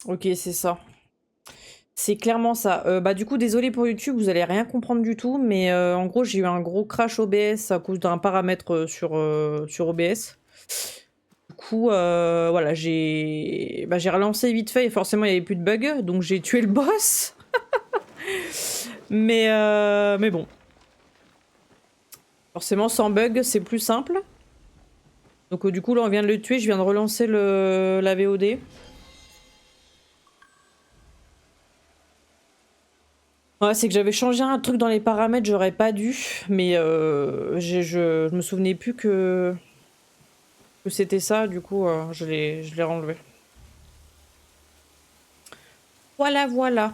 Ok, c'est ça. C'est clairement ça. Bah du coup, désolé pour YouTube, vous allez rien comprendre du tout, mais en gros, j'ai eu un gros crash OBS à cause d'un paramètre sur OBS. Du coup, voilà, j'ai relancé vite fait et forcément, il n'y avait plus de bugs, donc j'ai tué le boss. Mais bon, forcément, sans bug, c'est plus simple. Donc du coup, là, on vient de le tuer, je viens de relancer la VOD. Ouais, c'est que j'avais changé un truc dans les paramètres, j'aurais pas dû, mais je me souvenais plus que c'était ça, du coup, je l'ai renlevé. Voilà, voilà.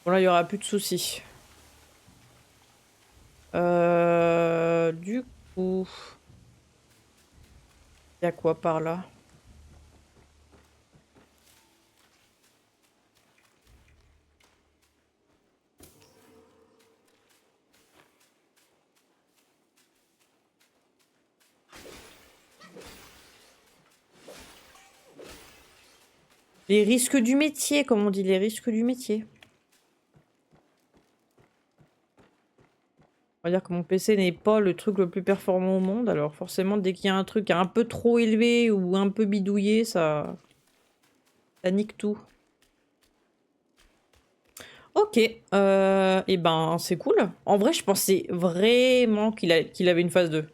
Bon, là, il y aura plus de soucis. Du coup, il y a quoi par là? Les risques du métier, comme on dit, les risques du métier. On va dire que mon PC n'est pas le truc le plus performant au monde, alors forcément, dès qu'il y a un truc un peu trop élevé ou un peu bidouillé, ça nique tout. Ok, et ben c'est cool. En vrai, je pensais vraiment qu'il avait une phase 2.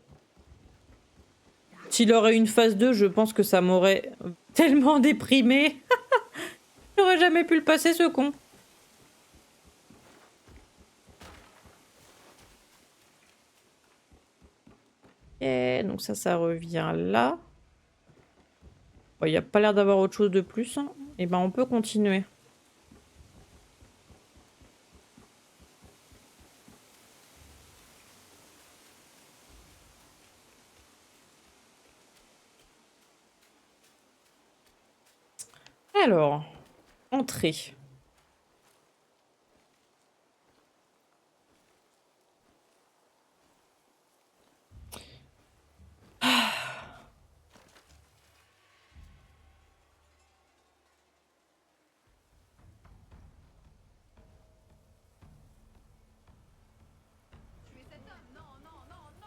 S'il aurait une phase 2, je pense que ça m'aurait tellement déprimé. J'aurais jamais pu le passer, ce con. Et donc ça revient là. Il n'y a pas l'air d'avoir autre chose de plus. Et ben on peut continuer. Alors, entrée.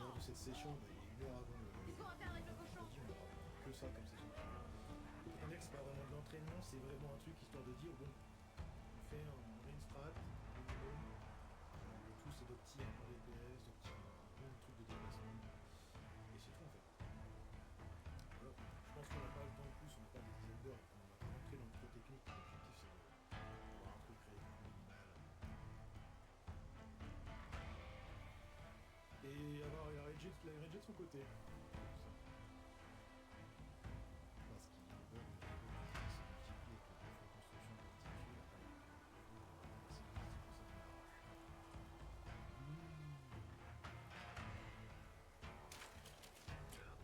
Lors de cette session, une heure avant le jeudi, on aura que ça comme session. On dire que c'est pas vraiment de l'entraînement, c'est vraiment un truc histoire de dire bon, on fait une strat, minimum, le tout c'est d'opti un point DPS, d'opti un truc de déplacement, et c'est tout en fait. Voilà. Je pense qu'on n'a pas le temps en plus, on n'a pas des dizaines d'heures, on va pas rentrer dans le trop technique, l'objectif c'est d'avoir un truc relativement minimal. Et avoir la Rage de son côté.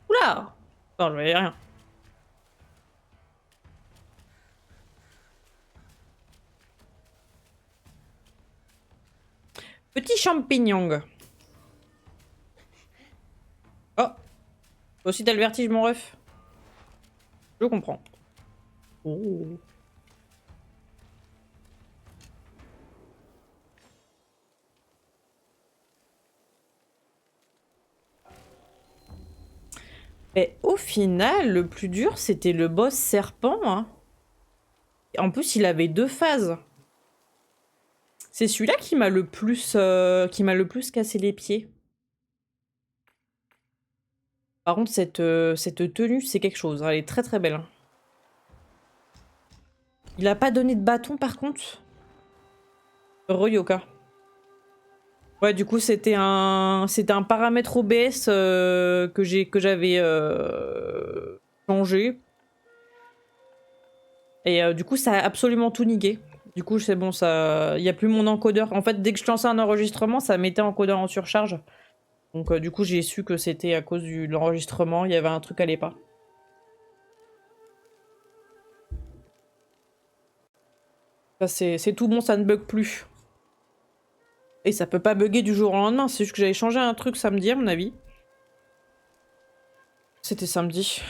Oula! Non, je voyais rien. Petit champignon. Oh! Toi aussi t'as le vertige, mon ref? Je comprends. Oh. Mais au final, le plus dur, c'était le boss serpent. Hein. En plus, il avait 2 phases. C'est celui-là qui m'a le plus cassé les pieds. Par contre, cette tenue, c'est quelque chose. Elle est très très belle. Il a pas donné de bâton, par contre. Yoka. Ouais, du coup, c'était un paramètre OBS que j'avais changé. Et du coup, ça a absolument tout niqué. Du coup, c'est bon, ça, il y a plus mon encodeur. En fait, dès que je lançais un enregistrement, ça mettait encodeur en surcharge. Donc, du coup, j'ai su que c'était à cause de l'enregistrement. Il y avait un truc qui allait pas. C'est tout bon, ça ne bug plus. Et ça peut pas bugger du jour au lendemain. C'est juste que j'avais changé un truc samedi, à mon avis. C'était samedi.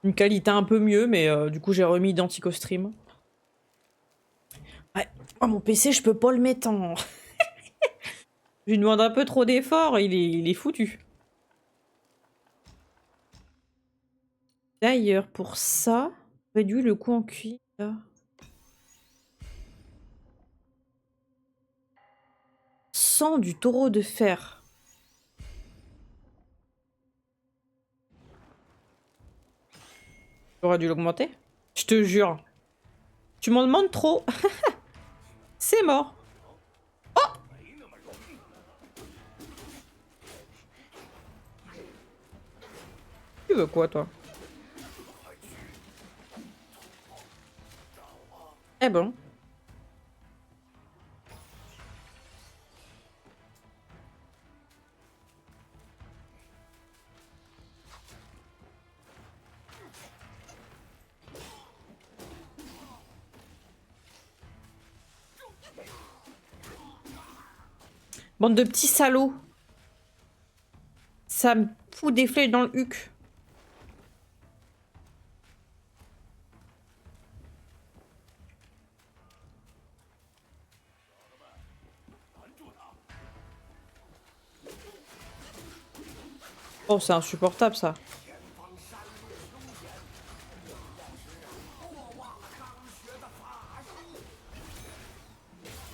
Une qualité un peu mieux, mais du coup, j'ai remis identique au stream. Ouais. Oh, mon PC, je peux pas le mettre en... Je lui demande un peu trop d'efforts, il est foutu. D'ailleurs, pour ça, réduit le coût en cuit, là. 100 du taureau de fer. J'aurais dû l'augmenter. Je te jure. Tu m'en demandes trop. C'est mort. Tu veux quoi, toi? Eh bon. Bande de petits salauds. Ça me fout des flèches dans le huc. Oh, c'est insupportable, ça.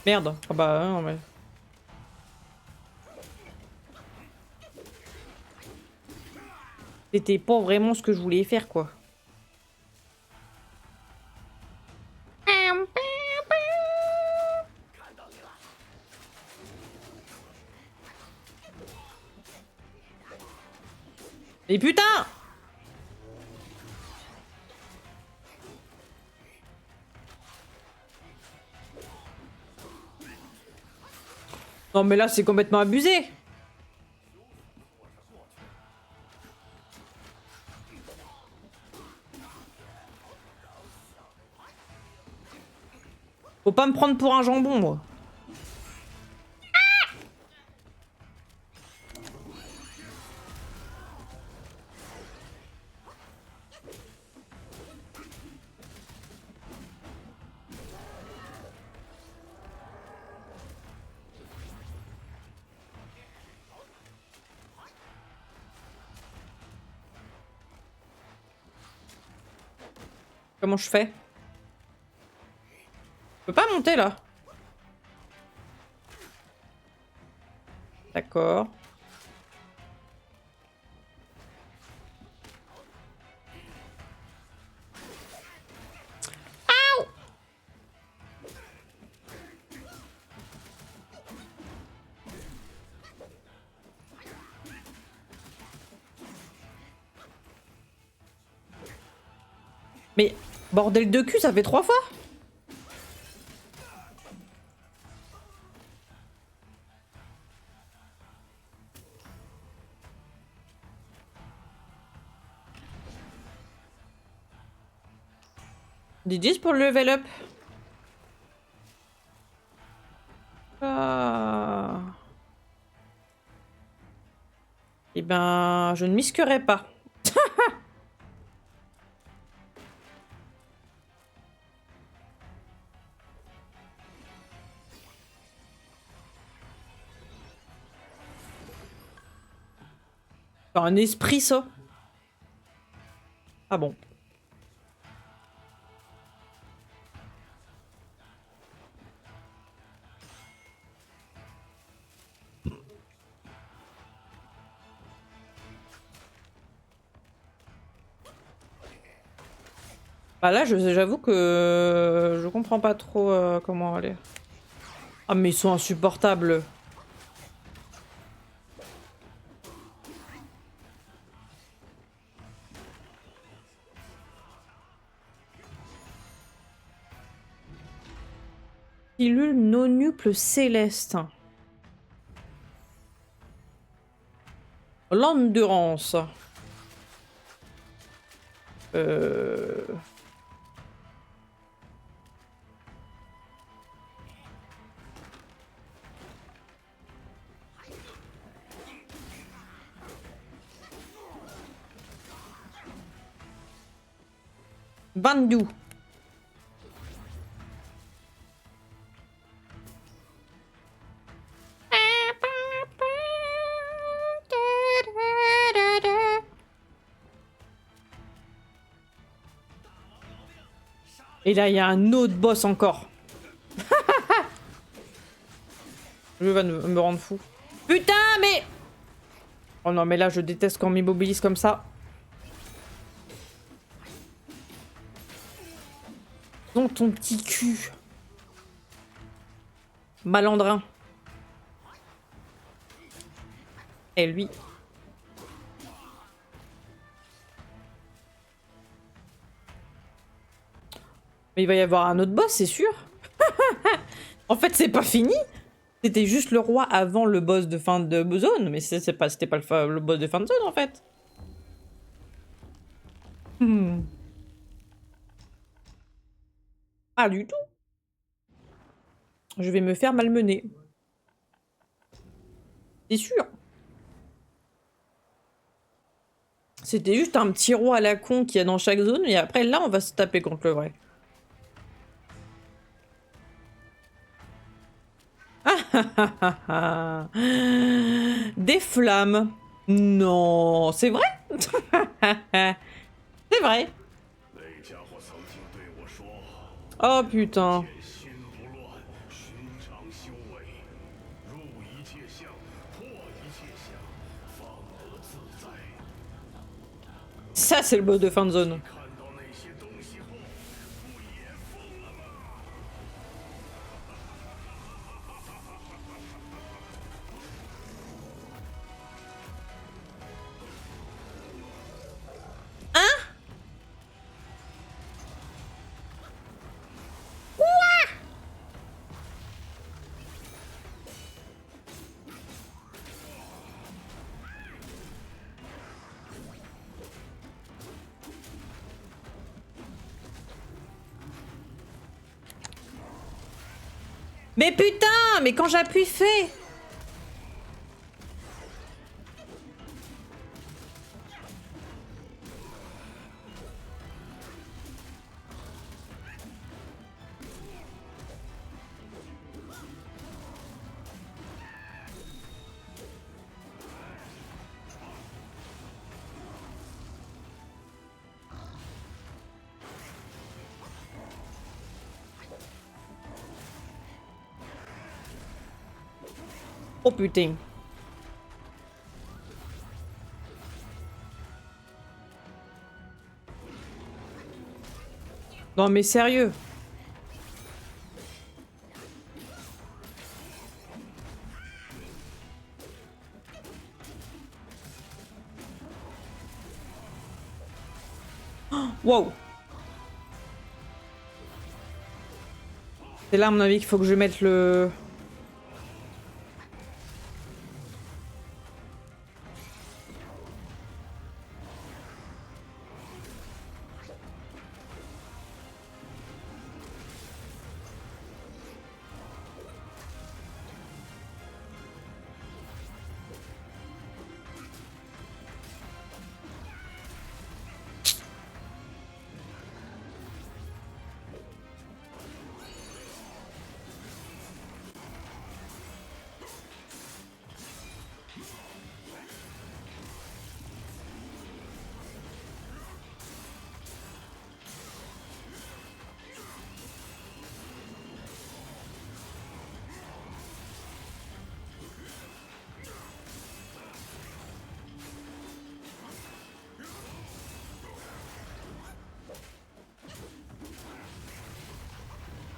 Merde. Ah bah, non, mais... C'était pas vraiment ce que je voulais faire, quoi. Et putain! Non, mais là, c'est complètement abusé. Faut pas me prendre pour un jambon, moi. Comment je fais? Je peux pas monter, là. D'accord. Mais, bordel de cul, ça fait 3 fois? Des 10 pour le level up. Ah. Eh ben, je ne m'isquerai pas. Un esprit, ça. Ah bon. Bah là, j'avoue que je comprends pas trop comment aller. Ah, mais ils sont insupportables. Pilule nonuple céleste. L'endurance. 22. Et là, il y a un autre boss encore. Je vais me rendre fou. Putain, mais... Oh non, mais là, je déteste quand on m'immobilise comme ça. Dans ton petit cul. Malandrin. Et lui. Mais il va y avoir un autre boss, c'est sûr. En fait, c'est pas fini. C'était juste le roi avant le boss de fin de zone. Mais c'était pas le boss de fin de zone, en fait. Pas du tout. Je vais me faire malmener. C'est sûr. C'était juste un petit roi à la con qu'il y a dans chaque zone. Et après, là, on va se taper contre le vrai. Des flammes. Non, c'est vrai. C'est vrai. Oh putain. Ça, c'est le boss de fin de zone. Mais putain, mais quand j'appuie fait. Oh putain. Non mais sérieux. Wow. C'est là à mon avis qu'il faut que je mette le...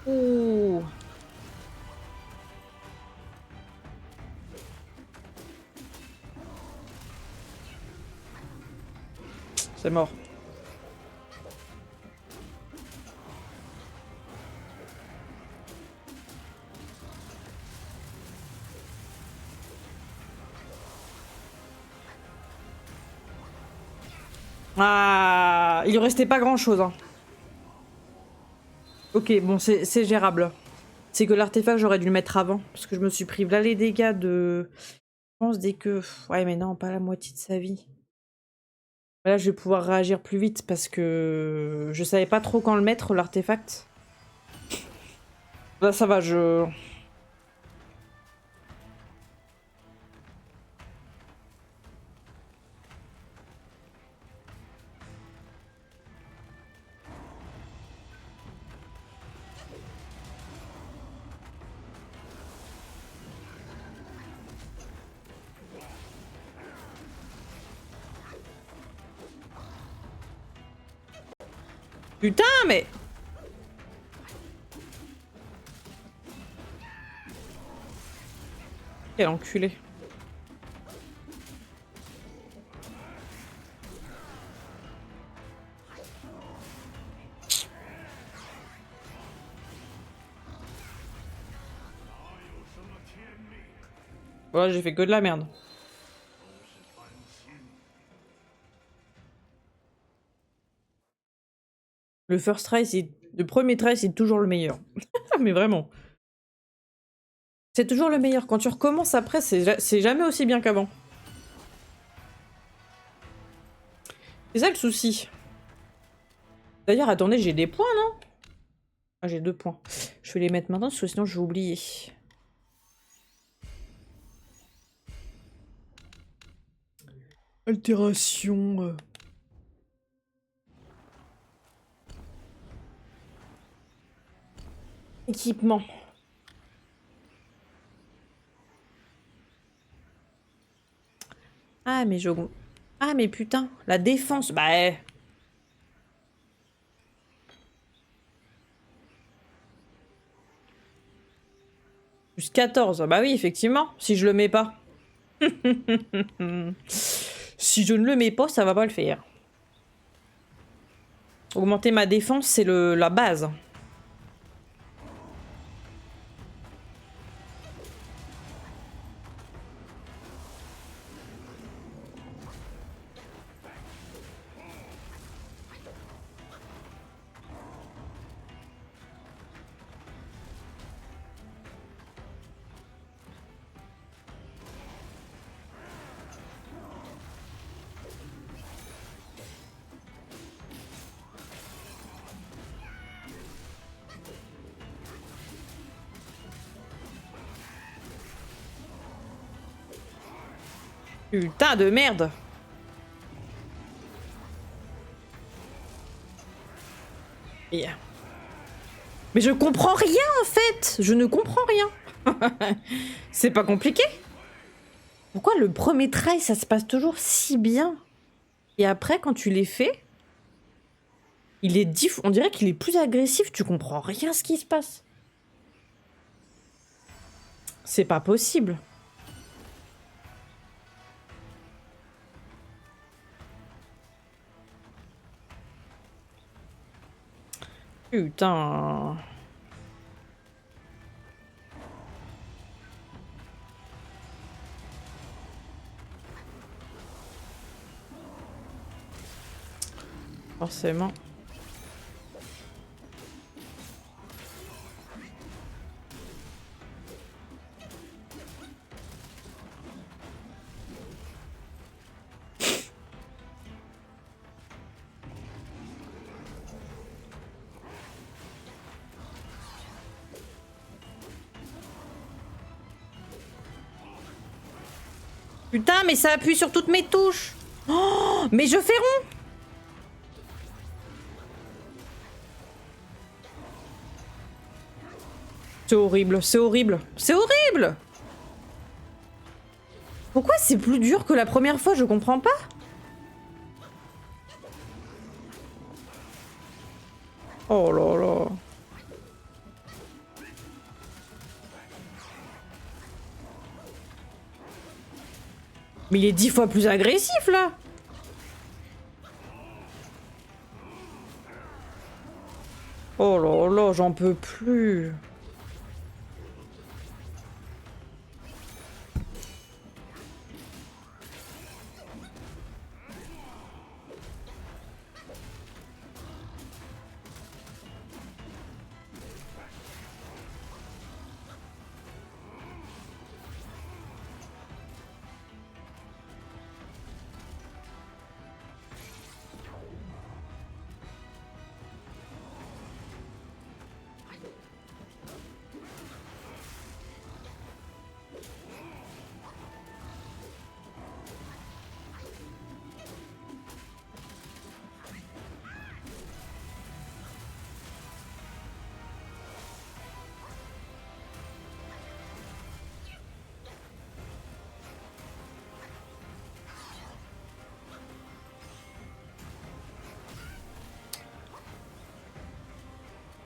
Ouh. C'est mort. Ah, il lui restait pas grand chose. Hein. Ok, bon, c'est gérable. C'est que l'artefact, j'aurais dû le mettre avant. Parce que je me suis pris là les dégâts de... Je pense dès que... Ouais, mais non, pas la moitié de sa vie. Là, je vais pouvoir réagir plus vite parce que je savais pas trop quand le mettre, l'artefact. Là, ça va, je... Putain, mais... Quel enculé. Ouais, j'ai fait que de la merde. Le first try, c'est... Le premier try, c'est toujours le meilleur. Mais vraiment. C'est toujours le meilleur. Quand tu recommences après, c'est jamais aussi bien qu'avant. C'est ça le souci. D'ailleurs, attendez, j'ai des points, non? Ah, j'ai 2 points. Je vais les mettre maintenant, parce que sinon je vais oublier. Altération... Équipement. Ah, mais je... Ah, mais putain, la défense, bah... Plus 14, bah oui, effectivement, si je le mets pas. Si je ne le mets pas, ça va pas le faire. Augmenter ma défense, c'est la base. Putain de merde. Yeah. Mais je comprends rien en fait. Je ne comprends rien. C'est pas compliqué. Pourquoi le premier try, ça se passe toujours si bien? Et après, quand tu les fais, il est on dirait qu'il est plus agressif. Tu comprends rien ce qui se passe. C'est pas possible. Putain. Forcément. Putain, mais ça appuie sur toutes mes touches. Oh, mais je fais rond. C'est horrible, c'est horrible, c'est horrible. Pourquoi c'est plus dur que la première fois? Je comprends pas. Oh là là. Mais il est 10 fois plus agressif là. Oh là là, j'en peux plus.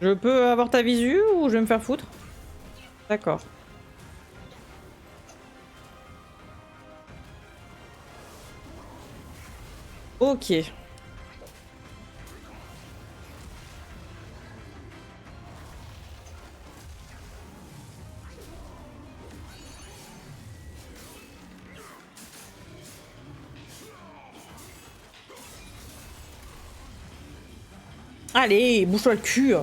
Je peux avoir ta visu ou je vais me faire foutre? D'accord. Ok. Allez, bouge-toi le cul.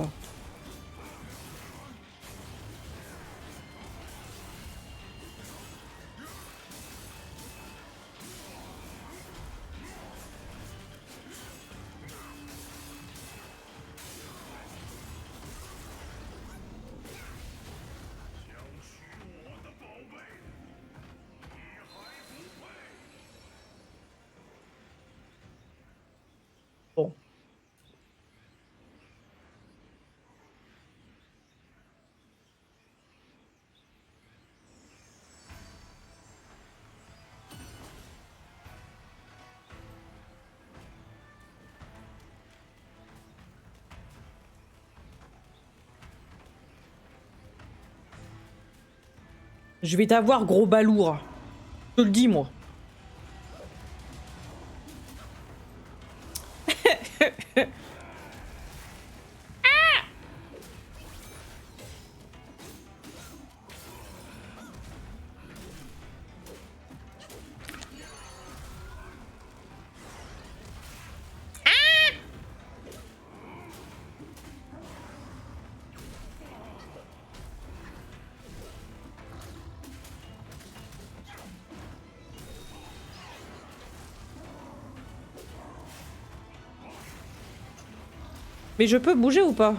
Bon. Je vais t'avoir, gros balourd. Je te le dis, moi. Mais je peux bouger ou pas?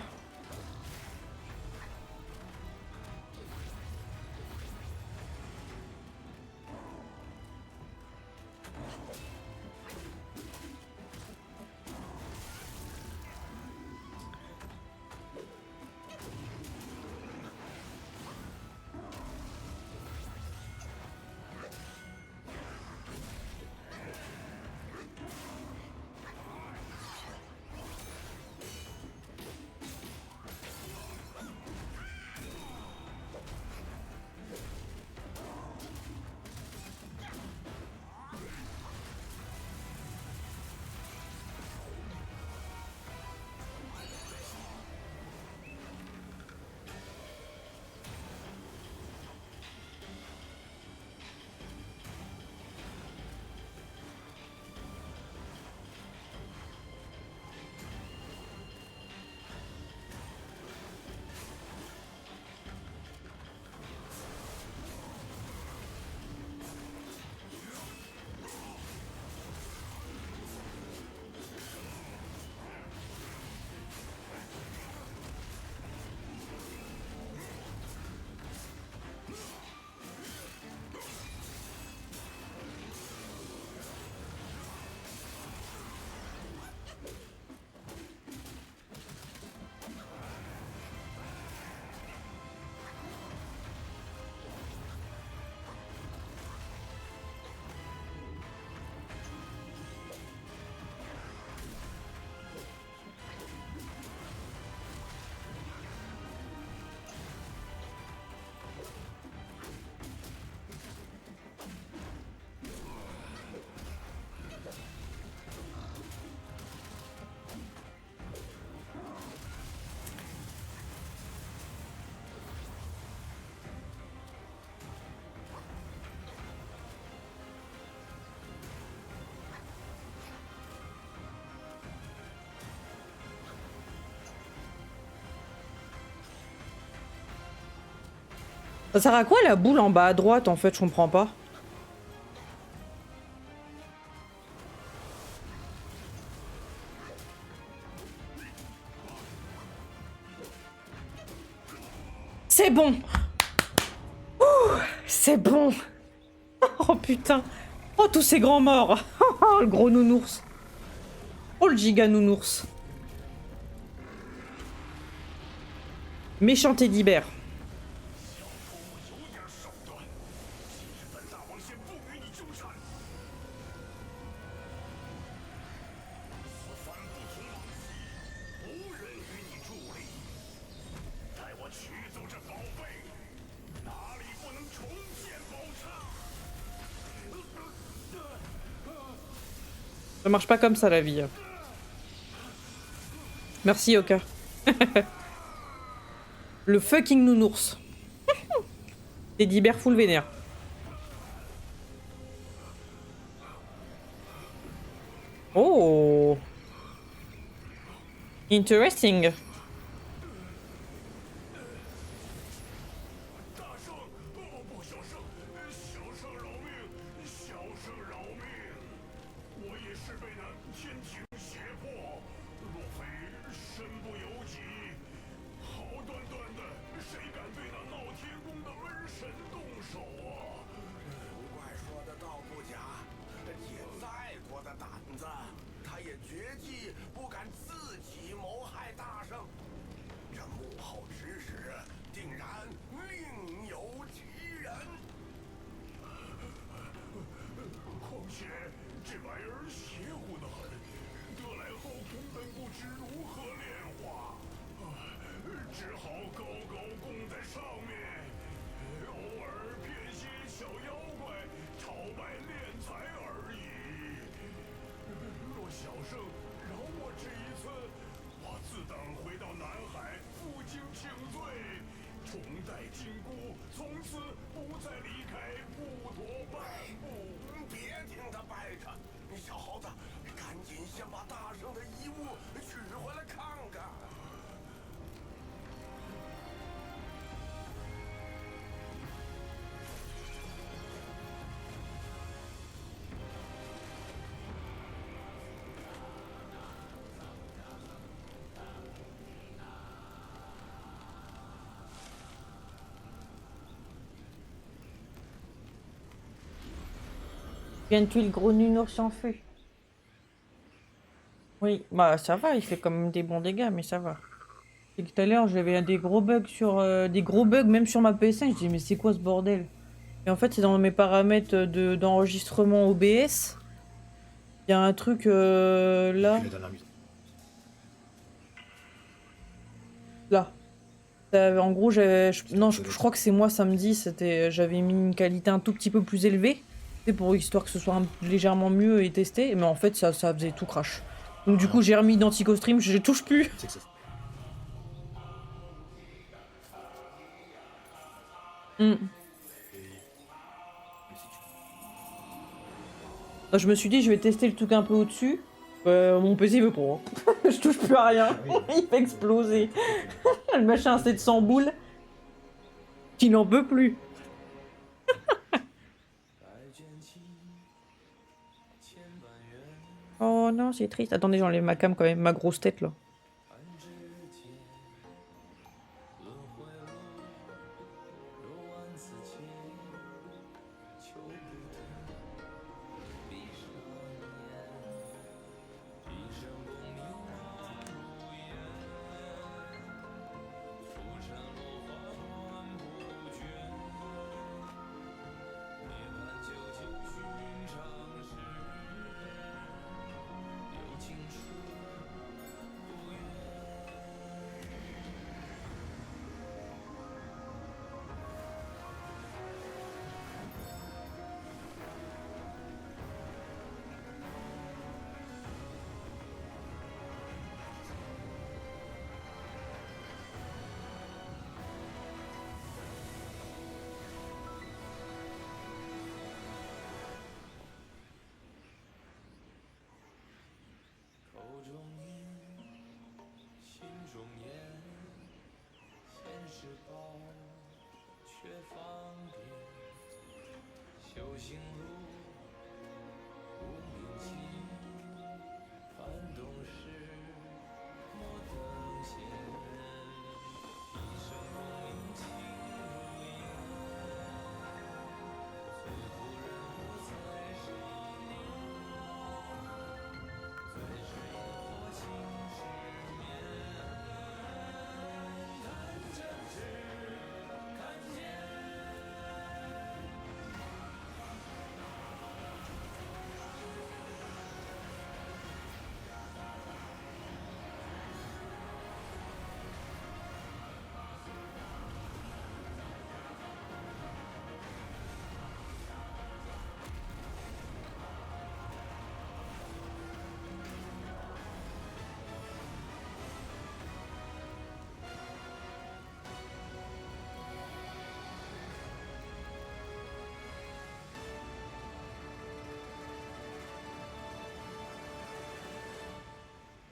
Ça sert à quoi la boule en bas à droite en fait, je comprends pas. C'est bon. Ouh, c'est bon. Oh putain. Oh tous ces grands morts. Oh le gros nounours. Oh le giga nounours. Méchant teddy bear. Ça marche pas comme ça la vie. Merci Oka. Le fucking nounours. Teddy bear full vénère. Oh. Interesting. Viens-tu le gros nounours en feu? Oui, bah ça va, il fait quand même des bons dégâts, mais ça va. Et tout à l'heure, j'avais des gros bugs sur des gros bugs même sur ma PS5. Je dis mais c'est quoi ce bordel? Et en fait, c'est dans mes paramètres d'enregistrement OBS. Il y a un truc là, là. En gros, non, je crois que c'est moi samedi. J'avais mis une qualité un tout petit peu plus élevée, c'est pour histoire que ce soit légèrement mieux et testé. Mais en fait, ça faisait tout crash. Donc du coup, j'ai remis d'Antico Stream. Je touche plus. Je me suis dit, je vais tester le truc un peu au-dessus. Mon PC veut pas. Hein. Je touche plus à rien. Il fait exploser. Le machin, c'est de 100 boules. Il n'en peut plus. Oh non, c'est triste. Attendez, j'enlève ma cam quand même, ma grosse tête là.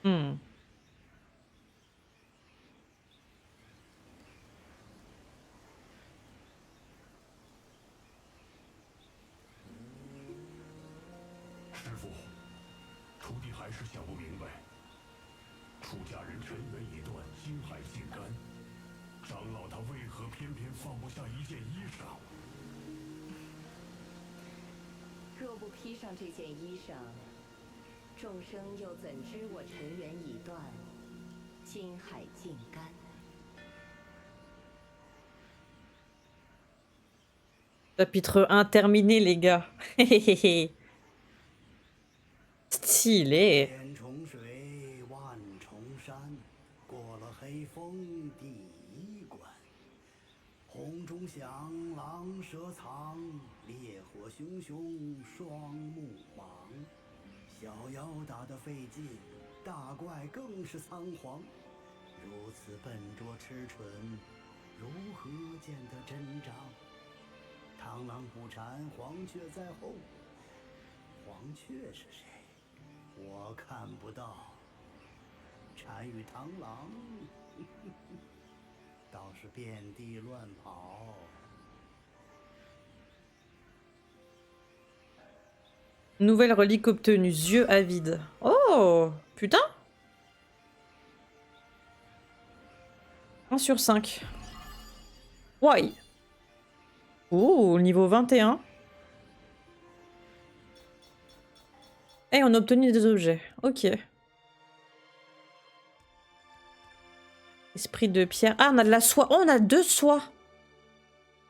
Hmm.若不披上这件衣裳，众生又怎知我尘缘已断，金海尽干。 Chapitre 1 terminé, les gars. Stylé. 千重水，万重山，过了黑风第一关。红中响，狼蛇藏，烈火熊熊双目盲。小妖打得费劲，大怪更是仓皇。如此笨拙痴蠢，如何见得真章？螳螂捕蝉，黄雀在后。黄雀是谁？我看不到。蝉与螳螂，倒是遍地乱跑。Nouvelle relique obtenue, yeux avides. Oh, putain. 1 sur 5. Why? Oh, niveau 21. Et on a obtenu des objets. Ok. Esprit de pierre. Ah, on a de la soie. Oh, on a 2 soies.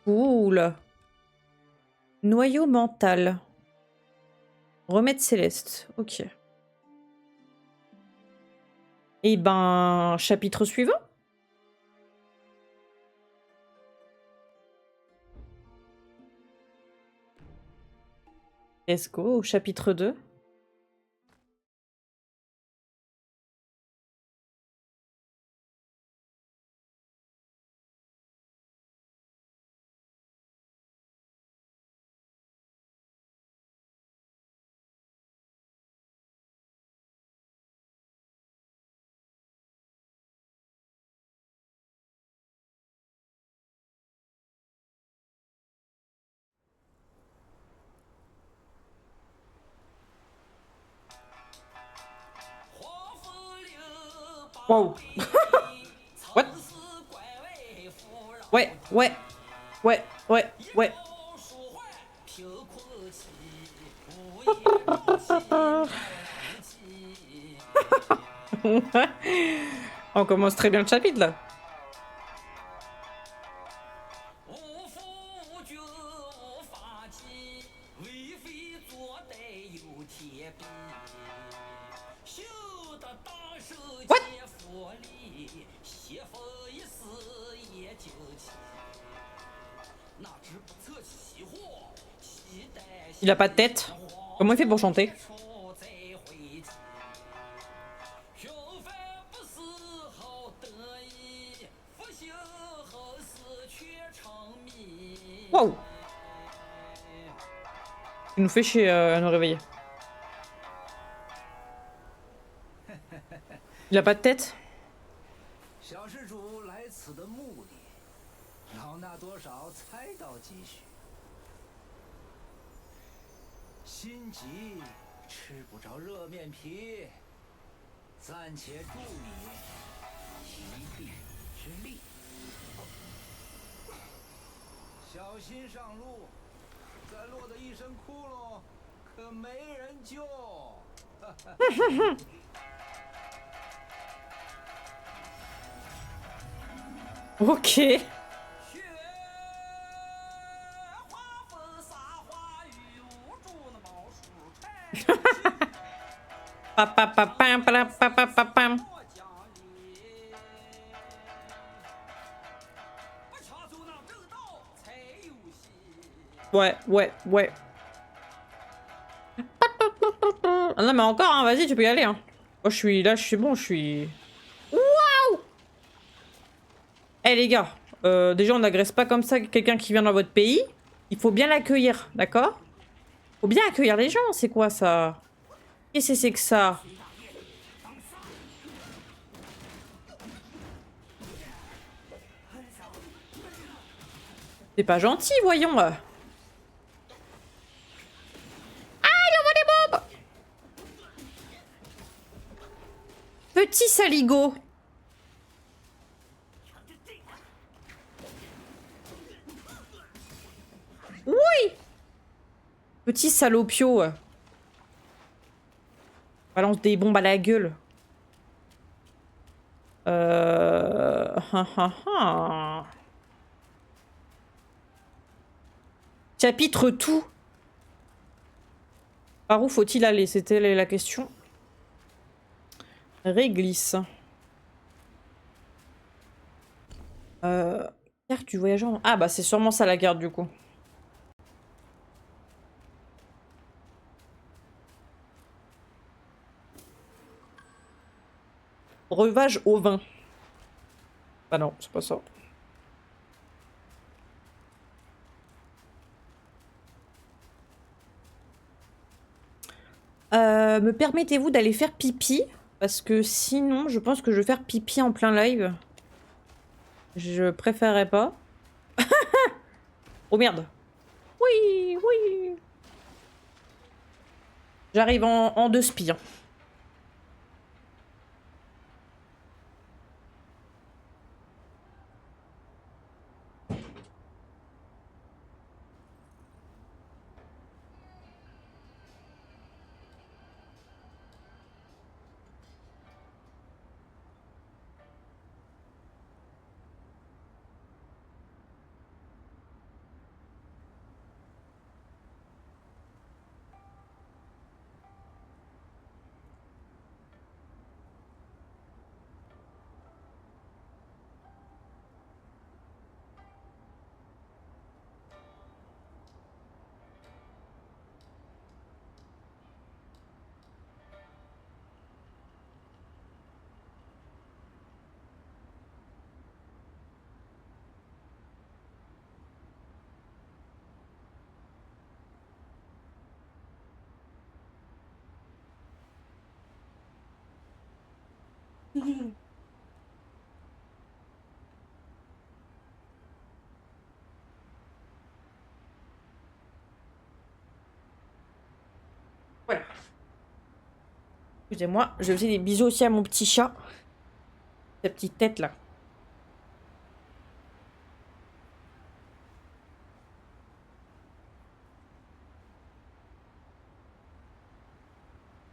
Cool. Noyau mental. Remède céleste. Ok. Et ben, chapitre suivant. Let's go, chapitre 2. Wow. What? Ouais, ouais. Ouais, ouais, ouais. On commence très bien le chapitre là. Il a pas de tête. Comment il fait pour chanter? Wow. Il nous fait chier à nous réveiller. Il a pas de tête? 小施主来此的目的，老衲多少猜到几许。心急，吃不着热面皮，暂且助你一臂之力。小心上路，再落得一身窟窿，可没人救。Ok. Ouais, ouais, ouais. Ah non mais encore, hein, vas-y, tu peux y aller. Hein. Moi je suis là, je suis bon, je suis... Waouh. Eh les gars, déjà on n'agresse pas comme ça quelqu'un qui vient dans votre pays. Il faut bien l'accueillir, d'accord? Faut bien accueillir les gens, c'est quoi ça? Qu'est-ce que c'est que ça? C'est pas gentil, voyons. Ah, il envoie des bombes. Petit saligo. Oui. Petit salopio. Balance des bombes à la gueule. Chapitre tout. Par où faut-il aller? C'était la question. Réglisse. Carte du voyageur. Ah bah c'est sûrement ça la carte du coup. Breuvage au vin. Ah non, c'est pas ça. Me permettez-vous d'aller faire pipi? Parce que sinon, je pense que je vais faire pipi en plein live. Je préférerais pas. Oh merde. Oui, oui. J'arrive en deux spies. Hein. Voilà. Excusez-moi, je faisais des bisous aussi à mon petit chat. Sa petite tête là.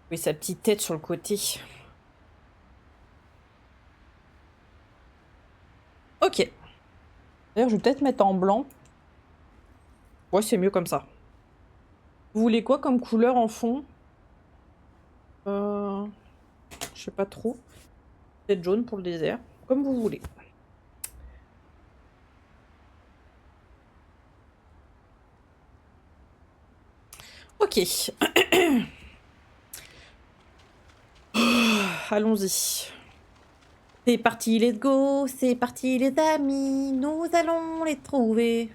Oui, sa petite tête sur le côté. Ok. D'ailleurs, je vais peut-être mettre en blanc. Ouais, c'est mieux comme ça. Vous voulez quoi comme couleur en fond? Je sais pas trop. Peut-être jaune pour le désert. Comme vous voulez. Ok. Allons-y. C'est parti, let's go. C'est parti, les amis. Nous allons les trouver.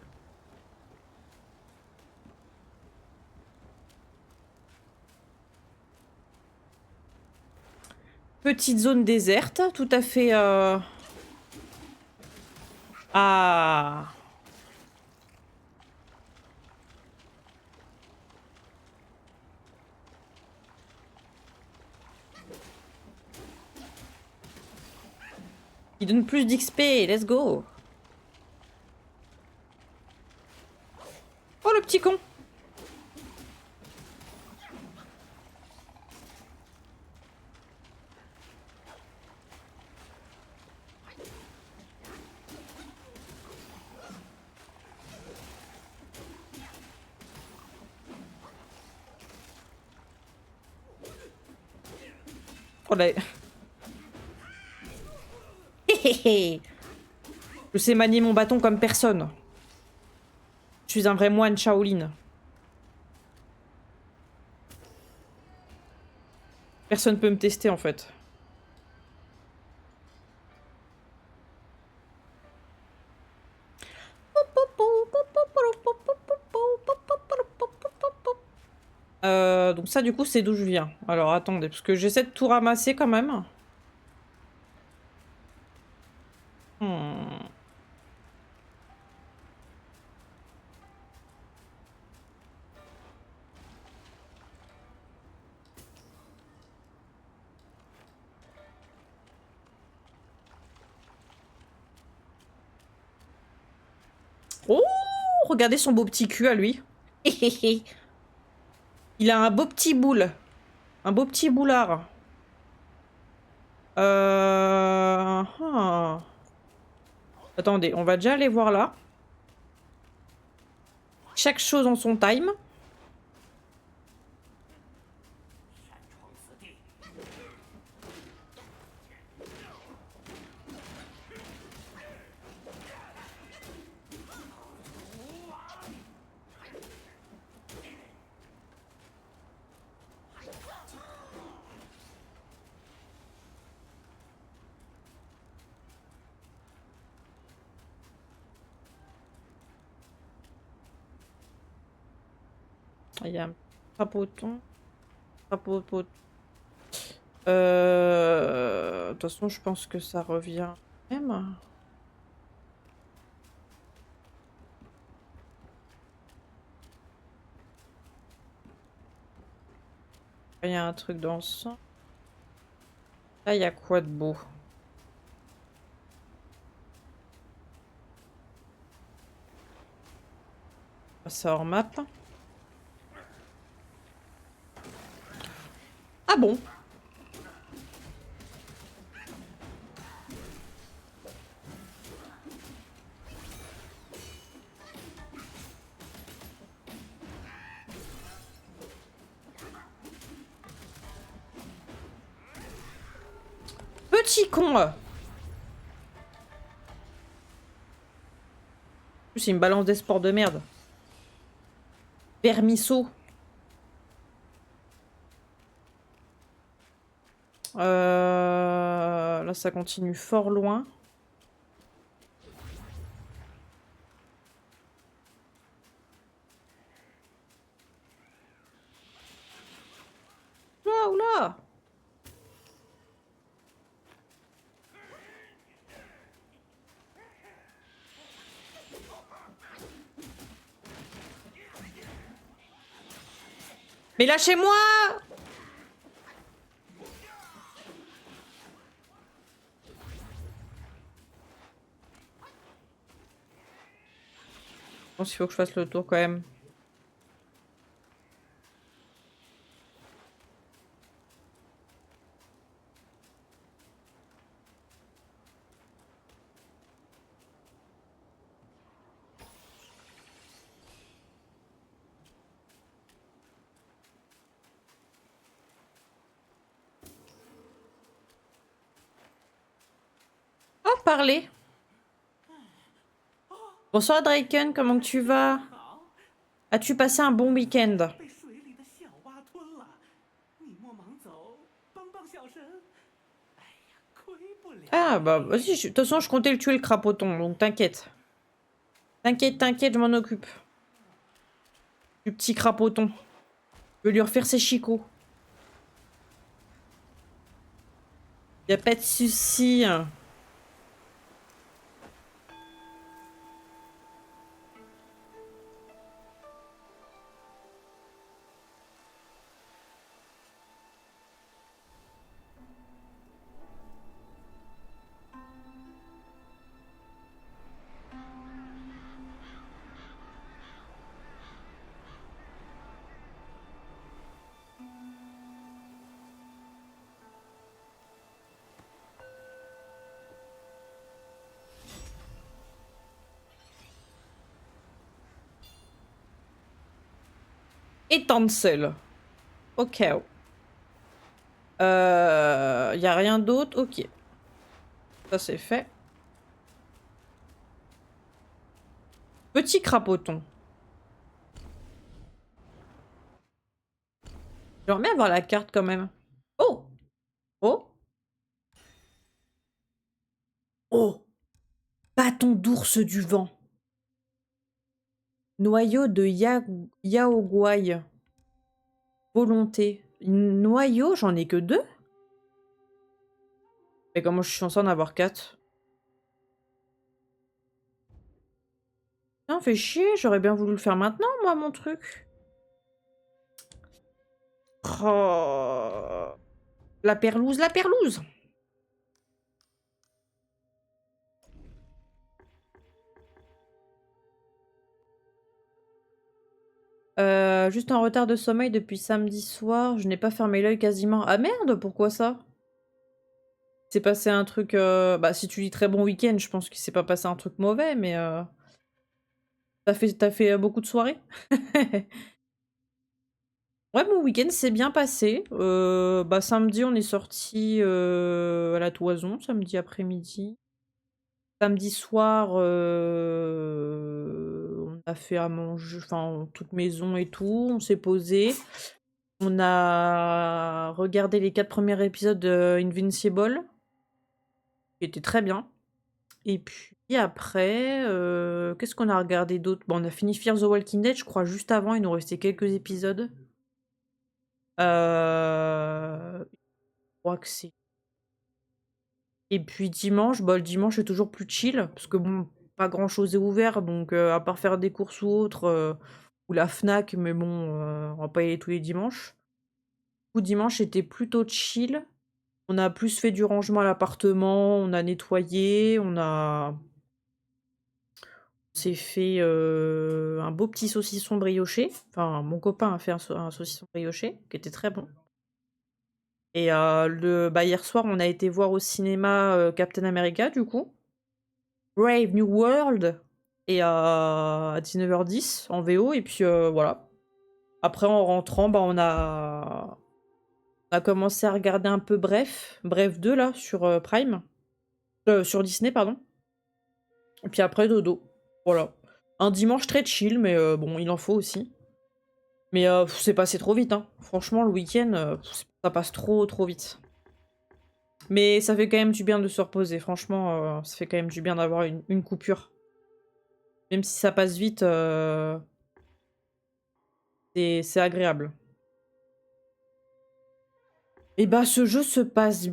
Petite zone déserte, tout à fait... Ah... Il donne plus d'XP, let's go. Oh le petit con. Oh là... Je sais manier mon bâton comme personne. Je suis un vrai moine Shaolin. Personne peut me tester en fait. Donc ça du coup c'est d'où je viens. Alors attendez, parce que j'essaie de tout ramasser quand même. Oh, regardez son beau petit cul à lui. Il a un beau petit boule. Un beau petit boulard. Ah. Attendez, on va déjà aller voir là. Chaque chose en son time. Il y a un crapoton. Crapoton. De toute façon, je pense que ça revient même. Il y a un truc dans le sang. Là, il y a quoi de beau? Ça hors map. Ah bon? Petit con! En plus, c'est une balance des sports de merde. Permisso. Là, ça continue fort loin. Oula, oula! Mais lâchez-moi! Je pense qu'il faut que je fasse le tour quand même. Oh, parler. Bonsoir Draken, comment tu vas? As-tu passé un bon week-end? 被水里的小蛙吞了，你莫忙走，帮帮小神。哎呀，亏不了。 Ah bah vas-y, de toute façon je comptais le tuer le crapoton, donc t'inquiète. T'inquiète, t'inquiète, je m'en occupe. Du petit crapoton. Je vais lui refaire ses chicots. Y a pas de souci. Étincelle. Ok. Y a rien d'autre? Ok. Ça c'est fait. Petit crapoton. J'aimerais bien avoir la carte quand même. Oh! Oh! Oh! Bâton d'ours du vent. Noyau de Yaoguai. Volonté. Noyau, j'en ai que 2? Et comment je suis censée en avoir 4? Non, fait chier, j'aurais bien voulu le faire maintenant, moi, mon truc. Oh. La perlouse, la perlouse. Juste en retard de sommeil depuis samedi soir, je n'ai pas fermé l'œil quasiment. Ah merde, pourquoi ça? C'est passé un truc. Bah, si tu dis très bon week-end, je pense qu'il s'est pas passé un truc mauvais, mais t'as fait beaucoup de soirées? Ouais, mon week-end s'est bien passé. Bah, samedi, on est sorti à la Toison, samedi après-midi. Samedi soir, on a fait à manger, enfin, toute maison et tout. On s'est posé. On a regardé les 4 premiers épisodes de Invincible, qui étaient très bien. Et puis après, qu'est-ce qu'on a regardé d'autre? Bon, on a fini Fear the Walking Dead, je crois, juste avant. Il nous restait quelques épisodes. Je crois que c'est. Et puis dimanche, bah, le dimanche est toujours plus chill, parce que bon, pas grand-chose est ouvert, donc à part faire des courses ou autre, ou la Fnac, mais bon, on va pas y aller tous les dimanches. Du coup, dimanche était plutôt chill. On a plus fait du rangement à l'appartement, on a nettoyé, on s'est fait un beau petit saucisson brioché. Enfin, mon copain a fait un saucisson brioché, qui était très bon. Et bah, hier soir, on a été voir au cinéma Captain America, du coup. Brave New World. Et à 19h10 en VO. Et puis voilà. Après, en rentrant, bah, on a commencé à regarder un peu Bref 2, là, sur Prime. Sur Disney, pardon. Et puis après, dodo. Voilà. Un dimanche très chill, mais bon, il en faut aussi. Mais c'est passé trop vite, hein. Franchement, le week-end, ça passe trop, trop vite. Mais ça fait quand même du bien de se reposer. Franchement, ça fait quand même du bien d'avoir une coupure. Même si ça passe vite, c'est agréable. Et bah, ce jeu se passe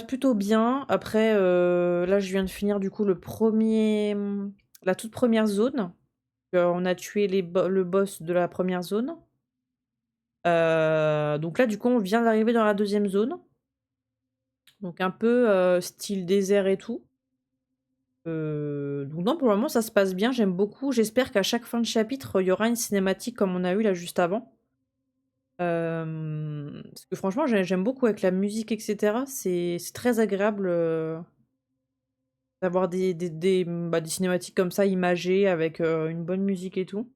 plutôt bien. Après, là, je viens de finir du coup la toute première zone. On a tué le boss de la première zone. Donc là, du coup, on vient d'arriver dans la deuxième zone. Donc un peu style désert et tout. Donc non, pour le moment, ça se passe bien, j'aime beaucoup. J'espère qu'à chaque fin de chapitre, il y aura une cinématique comme on a eu là juste avant. Parce que franchement, j'aime beaucoup avec la musique, etc. C'est très agréable d'avoir des cinématiques comme ça, imagées, avec une bonne musique et tout.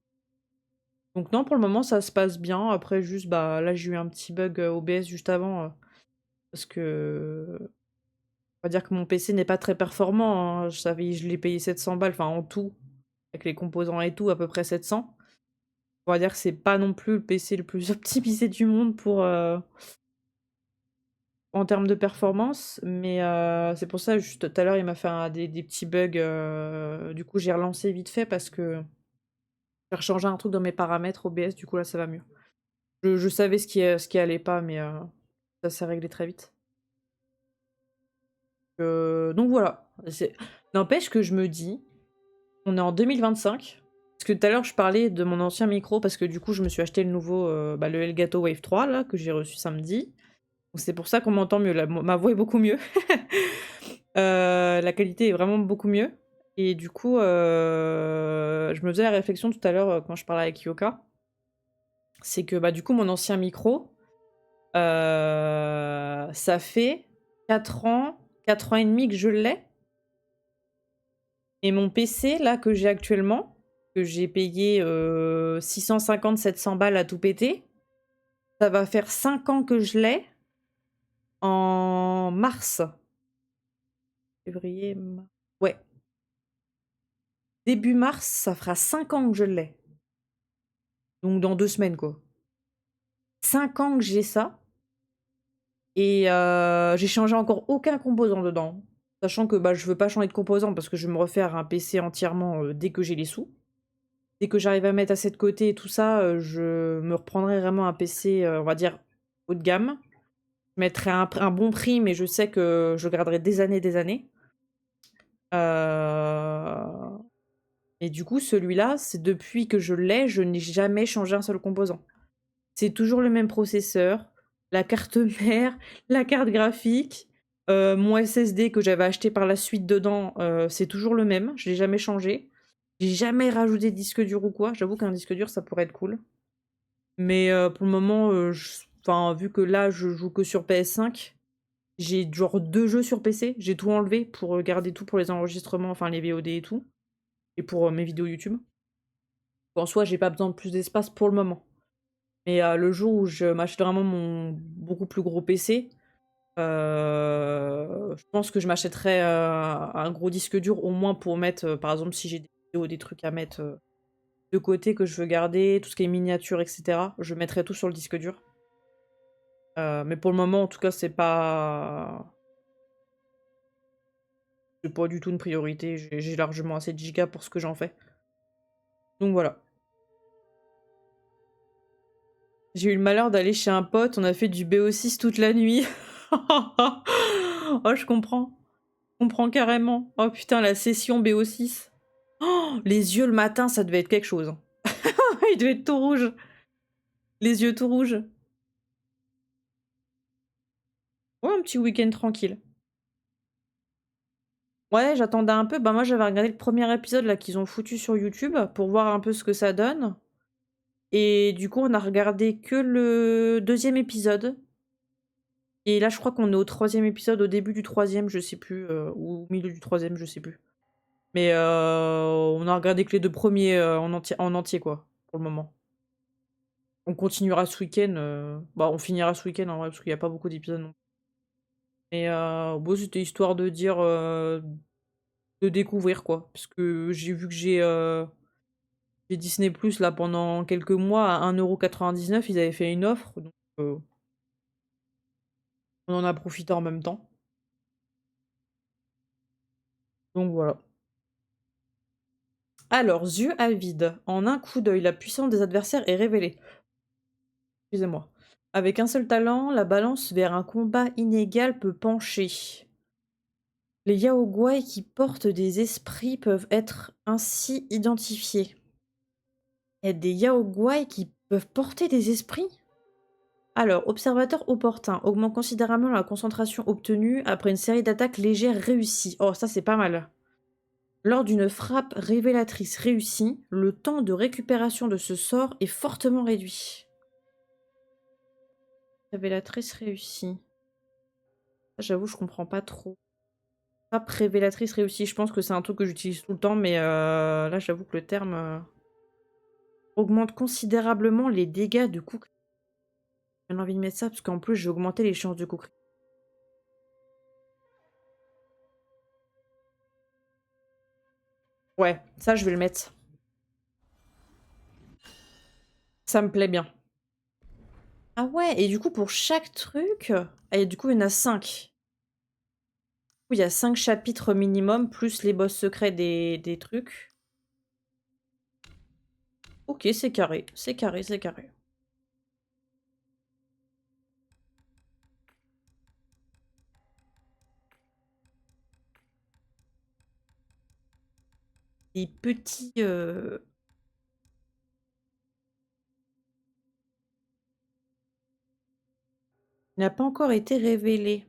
Donc non, pour le moment, ça se passe bien. Après, juste, bah là, j'ai eu un petit bug OBS juste avant. Parce que on va dire que mon PC n'est pas très performant, hein. Je l'ai payé 700 balles, enfin en tout, avec les composants et tout, à peu près 700. On va dire que c'est pas non plus le PC le plus optimisé du monde en termes de performance, mais c'est pour ça, juste tout à l'heure, il m'a fait des petits bugs. Du coup, j'ai relancé vite fait parce que j'ai rechangé un truc dans mes paramètres OBS, du coup là, ça va mieux. Je savais ce qui allait pas, mais ça s'est réglé très vite. Donc voilà. N'empêche que je me dis, on est en 2025. Parce que tout à l'heure, je parlais de mon ancien micro, parce que du coup, je me suis acheté le nouveau, le Elgato Wave 3, là, que j'ai reçu samedi. Donc c'est pour ça qu'on m'entend mieux. Ma voix est beaucoup mieux. La qualité est vraiment beaucoup mieux. Et du coup, je me faisais la réflexion tout à l'heure quand je parlais avec Yoka. C'est que bah, du coup, mon ancien micro, ça fait 4 ans et demi que je l'ai. Et mon PC, là, que j'ai actuellement, que j'ai payé 650-700 balles à tout péter, ça va faire 5 ans que je l'ai en mars. Février, mars. Ouais. Début mars, ça fera 5 ans que je l'ai. Donc dans 2 semaines, quoi. 5 ans que j'ai ça. Et j'ai changé encore aucun composant dedans. Sachant que bah, je veux pas changer de composant parce que je vais me refaire un PC entièrement dès que j'ai les sous. Dès que j'arrive à mettre assez de côté et tout ça, je me reprendrai vraiment un PC, on va dire, haut de gamme. Je mettrai un bon prix, mais je sais que je le garderai des années, des années. Et du coup, celui-là, c'est depuis que je l'ai, je n'ai jamais changé un seul composant. C'est toujours le même processeur, la carte mère, la carte graphique, mon SSD que j'avais acheté par la suite dedans, c'est toujours le même, je l'ai jamais changé. J'ai jamais rajouté de disque dur ou quoi. J'avoue qu'un disque dur, ça pourrait être cool. Mais pour le moment, enfin, vu que là, je joue que sur PS5, j'ai genre 2 jeux sur PC. J'ai tout enlevé pour garder tout pour les enregistrements, enfin les VOD et tout. Et pour mes vidéos YouTube. En soi, j'ai pas besoin de plus d'espace pour le moment. Mais le jour où je m'achète vraiment mon beaucoup plus gros PC, je pense que je m'achèterai un gros disque dur au moins pour mettre, par exemple, si j'ai des vidéos, des trucs à mettre de côté que je veux garder, tout ce qui est miniature, etc. Je mettrai tout sur le disque dur. Mais pour le moment, en tout cas, c'est pas du tout une priorité. J'ai largement assez de gigas pour ce que j'en fais. Donc voilà. J'ai eu le malheur d'aller chez un pote, on a fait du BO6 toute la nuit. Oh, je comprends. Je comprends carrément. Oh putain, la session BO6. Oh, les yeux le matin, ça devait être quelque chose. Il devait être tout rouge. Les yeux tout rouges. Ouais, un petit week-end tranquille. Ouais, j'attendais un peu. Bah moi, j'avais regardé le premier épisode là qu'ils ont foutu sur YouTube pour voir un peu ce que ça donne. Et du coup, on a regardé que le deuxième épisode. Et là, je crois qu'on est au troisième épisode, au début du troisième, je sais plus, ou au milieu du troisième, je sais plus. Mais on a regardé que les 2 premiers en entier, quoi, pour le moment. On continuera ce week-end. Bah, on finira ce week-end en vrai, parce qu'il n'y a pas beaucoup d'épisodes non. Mais bon, c'était histoire de dire, de découvrir, quoi. Parce que j'ai vu que j'ai Disney Plus là pendant quelques mois à 1,99 €, ils avaient fait une offre, donc on en a profité en même temps. Donc voilà. Alors, yeux avides. En un coup d'œil, la puissance des adversaires est révélée. Excusez-moi. Avec un seul talent, la balance vers un combat inégal peut pencher. Les Yaoguai qui portent des esprits peuvent être ainsi identifiés. Il y a des Yaoguai qui peuvent porter des esprits? Alors, observateur opportun augmente considérablement la concentration obtenue après une série d'attaques légères réussies. Oh, ça c'est pas mal. Lors d'une frappe révélatrice réussie, le temps de récupération de ce sort est fortement réduit. Révélatrice réussie. J'avoue, je comprends pas trop. Frappe révélatrice réussie, je pense que c'est un truc que j'utilise tout le temps, mais là, j'avoue que le terme augmente considérablement les dégâts de coups. J'ai envie de mettre ça parce qu'en plus, j'ai augmenté les chances de coups. Ouais, ça, je vais le mettre. Ça me plaît bien. Ah ouais, et du coup, pour chaque truc, et du coup, il y en a 5. Il y a 5 chapitres minimum, plus les boss secrets des trucs. Ok, c'est carré, c'est carré, c'est carré. Des petits... Il n'a pas encore été révélé.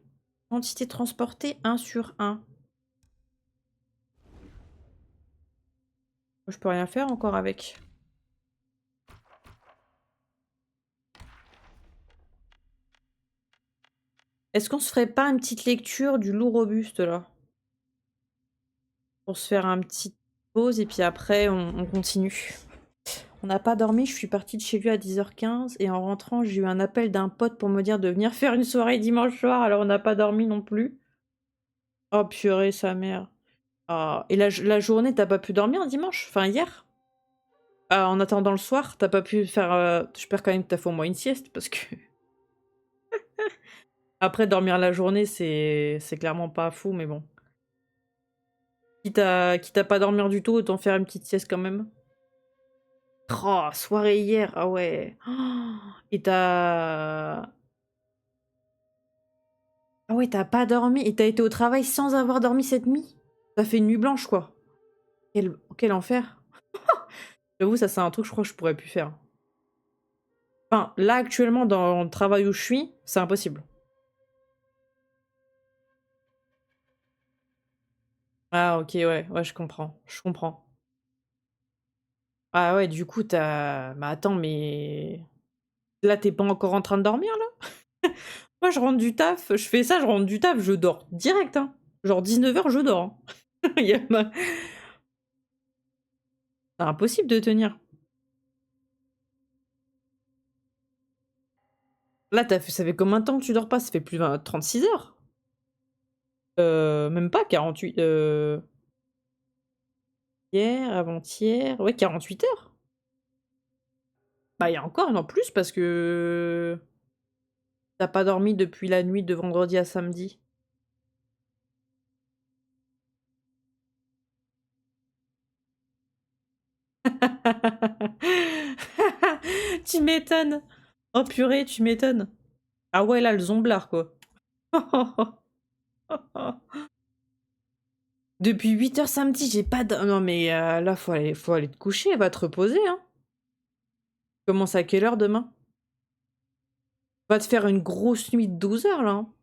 Quantité transportée 1 sur 1. Je peux rien faire encore avec. Est-ce qu'on se ferait pas une petite lecture du loup robuste là? Pour se faire un petit pause et puis après on continue. On n'a pas dormi, je suis partie de chez lui à 10h15 et en rentrant j'ai eu un appel d'un pote pour me dire de venir faire une soirée dimanche soir, alors on n'a pas dormi non plus. Oh purée sa mère. Ah, et la journée t'as pas pu dormir dimanche? Enfin hier? Ah, en attendant le soir, t'as pas pu faire... J'espère quand même que t'as fait au moins une sieste parce que... Après dormir la journée c'est clairement pas fou mais bon. Quitte à pas dormir du tout, autant faire une petite sieste quand même. Oh, soirée hier, ah ouais. Oh, et t'as... Ah ouais, t'as pas dormi et t'as été au travail sans avoir dormi cette nuit? T'as fait une nuit blanche, quoi. Quel enfer. J'avoue, ça c'est un truc, je crois que je pourrais plus faire. Enfin, là, actuellement, dans le travail où je suis, c'est impossible. Ah ok, ouais, ouais, je comprends. Je comprends. Ah ouais, du coup, t'as... Bah attends, mais... Là, t'es pas encore en train de dormir, là? Moi, je rentre du taf, je fais ça, je rentre du taf, je dors direct, hein. Genre 19h, je dors, hein. Il y a ma- C'est impossible de tenir. Là, ça fait combien de temps que tu dors pas? Ça fait plus de 36 heures. Même pas 48. Hier, avant-hier. Ouais, 48 heures. Bah, il y a encore, non plus, parce que t'as pas dormi depuis la nuit de vendredi à samedi. Tu m'étonnes. Oh purée, tu m'étonnes. Ah ouais, là, le zomblard, quoi. Depuis 8 heures samedi, j'ai pas... Non, mais là, faut aller te coucher, va te reposer, hein. Commence à quelle heure demain? Va te faire une grosse nuit de 12 heures, là, hein.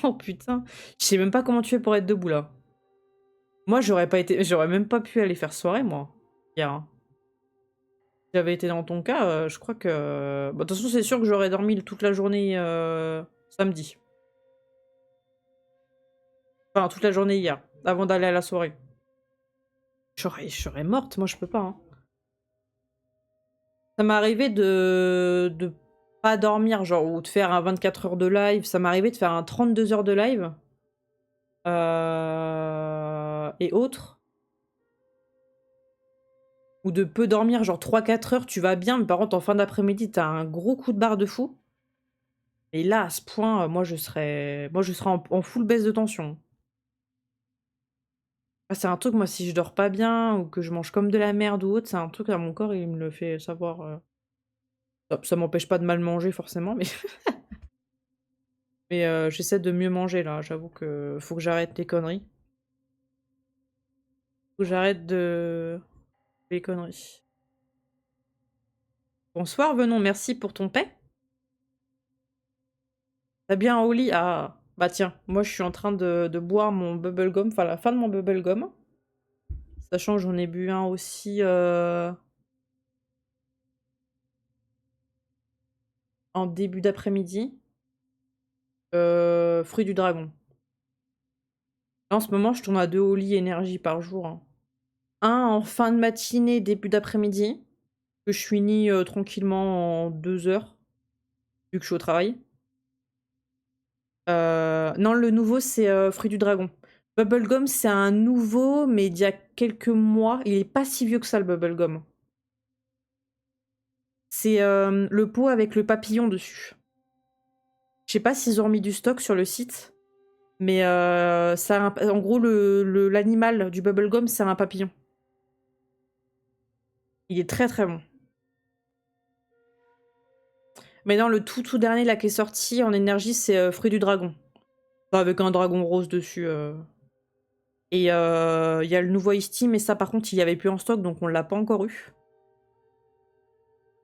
Oh putain. Je sais même pas comment tu fais pour être debout, là. Moi, j'aurais même pas pu aller faire soirée, moi, hier, hein. Si j'avais été dans ton cas, je crois que... Bah, de toute façon, c'est sûr que j'aurais dormi toute la journée samedi. Enfin, toute la journée hier, avant d'aller à la soirée. Je serais morte, moi je peux pas, hein. Ça m'est arrivé de pas dormir, genre, ou de faire un 24 heures de live. Ça m'est arrivé de faire un 32 heures de live. Et autres. Ou de peu dormir, genre 3-4 heures, tu vas bien, mais par contre, en fin d'après-midi, t'as un gros coup de barre de fou. Et là, à ce point, moi, je serais en full baisse de tension. Ah, c'est un truc, moi, si je dors pas bien, ou que je mange comme de la merde ou autre, c'est un truc à mon corps, il me le fait savoir. Ça m'empêche pas de mal manger, forcément, mais... Mais j'essaie de mieux manger, là. J'avoue que faut que j'arrête les conneries. Faut que j'arrête les conneries. Bonsoir, Venon, merci pour ton paix. T'as bien au lit? Ah, bah tiens, moi je suis en train de boire mon bubblegum, enfin la fin de mon bubblegum. Sachant que j'en ai bu un aussi en début d'après-midi. Fruit du dragon. Là, en ce moment, je tourne à 2 au lit énergie par jour, hein. Un en fin de matinée, début d'après-midi, que je finis tranquillement en 2 heures, vu que je suis au travail. Non, le nouveau, c'est Fruit du Dragon. Bubblegum, c'est un nouveau, mais il y a quelques mois. Il est pas si vieux que ça, le Bubblegum. C'est le pot avec le papillon dessus. Je sais pas s'ils ont remis du stock sur le site, mais en gros, l'animal du Bubblegum, c'est un papillon. Il est très très bon. Mais non, le tout dernier là qui est sorti en énergie, c'est Fruit du Dragon. Enfin, avec un dragon rose dessus. Et il y a le nouveau Ice Tea, mais ça par contre il y avait plus en stock, donc on l'a pas encore eu.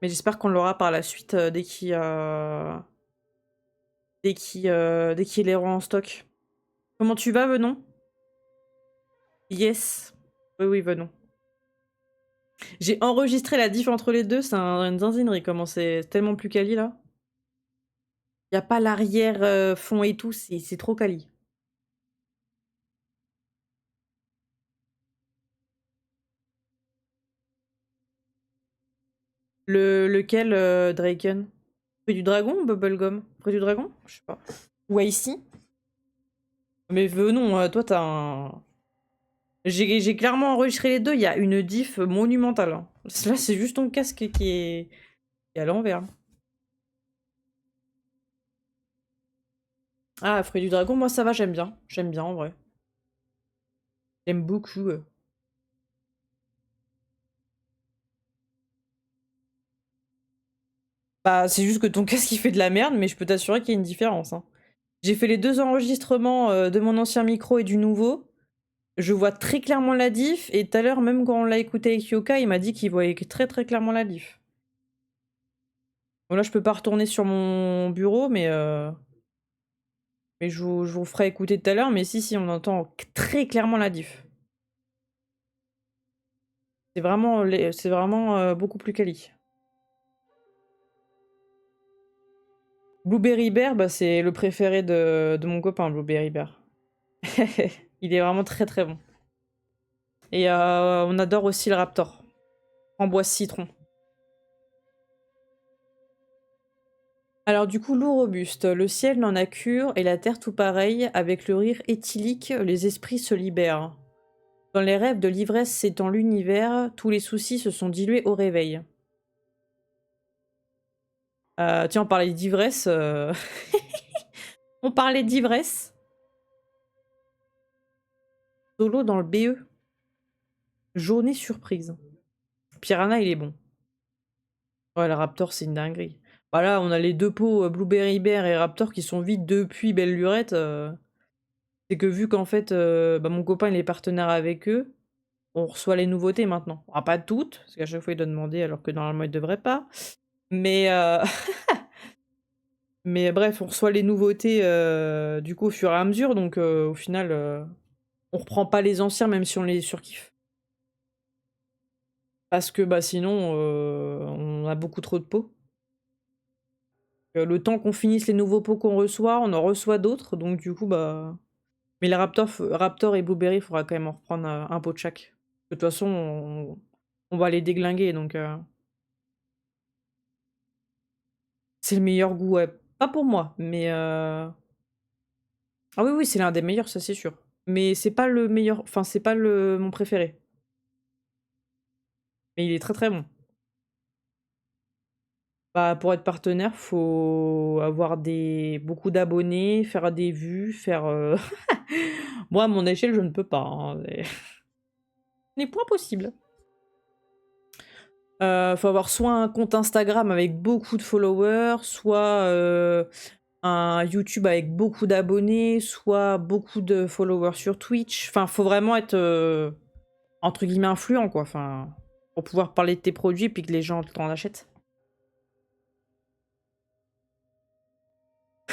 Mais j'espère qu'on l'aura par la suite dès qu'il est en stock. Comment tu vas, Venon? Yes. Oui, oui, Venon. J'ai enregistré la diff entre les deux, c'est une zinzinerie, comment c'est tellement plus quali là. Y a pas l'arrière fond et tout, c'est trop quali. Lequel, Draken? Fruit du dragon ou Bubblegum? Fruit du dragon? Je sais pas. Ou ici? Mais Venon, toi t'as un... J'ai clairement enregistré les deux, il y a une diff monumentale, hein. Là, c'est juste ton casque qui est à l'envers. Ah, Fruit du Dragon, moi ça va, j'aime bien. J'aime bien en vrai. J'aime beaucoup. Bah, c'est juste que ton casque il fait de la merde, mais je peux t'assurer qu'il y a une différence, hein. J'ai fait les deux enregistrements de mon ancien micro et du nouveau. Je vois très clairement la diff, et tout à l'heure, même quand on l'a écouté avec Yoka, il m'a dit qu'il voyait très très clairement la diff. Bon, là, je peux pas retourner sur mon bureau, mais je vous ferai écouter tout à l'heure. Mais si, on entend très clairement la diff. C'est vraiment beaucoup plus quali. Blueberry Bear, bah, c'est le préféré de mon copain, Blueberry Bear. Il est vraiment très très bon. Et on adore aussi le Raptor. Framboise citron. Alors du coup, l'eau robuste, le ciel n'en a cure et la terre tout pareil, avec le rire éthylique, les esprits se libèrent. Dans les rêves de l'ivresse s'étend l'univers, tous les soucis se sont dilués au réveil. Tiens, on parlait d'ivresse. On parlait d'ivresse. Solo dans le BE. Journée surprise. Piranha, il est bon. Ouais, le Raptor, c'est une dinguerie. Bah là, on a les deux pots Blueberry Bear et Raptor qui sont vides depuis Belle Lurette. C'est que vu qu'en fait, bah, mon copain il est partenaire avec eux, on reçoit les nouveautés maintenant. Ah, pas toutes, parce qu'à chaque fois il doit demander alors que normalement il devrait pas. Mais, mais bref, on reçoit les nouveautés du coup au fur et à mesure, donc au final, on reprend pas les anciens même si on les surkiffe. Parce que bah sinon, on a beaucoup trop de pots. Le temps qu'on finisse les nouveaux pots qu'on reçoit, on en reçoit d'autres, donc du coup, bah... Mais les Raptor et Blueberry, il faudra quand même en reprendre un pot de chaque. De toute façon, on va les déglinguer, donc... C'est le meilleur goût, ouais. Pas pour moi, mais... Ah oui, oui, c'est l'un des meilleurs, ça c'est sûr. Mais c'est pas le meilleur... Enfin, c'est pas mon préféré. Mais il est très très bon. Bah, pour être partenaire, faut avoir beaucoup d'abonnés, faire des vues, faire... Moi, à mon échelle, je ne peux pas. Hein. Ce n'est point possible. Faut avoir soit un compte Instagram avec beaucoup de followers, soit un YouTube avec beaucoup d'abonnés, soit beaucoup de followers sur Twitch. Enfin, faut vraiment être entre guillemets influent, quoi. Enfin, pour pouvoir parler de tes produits et puis que les gens t'en achètent.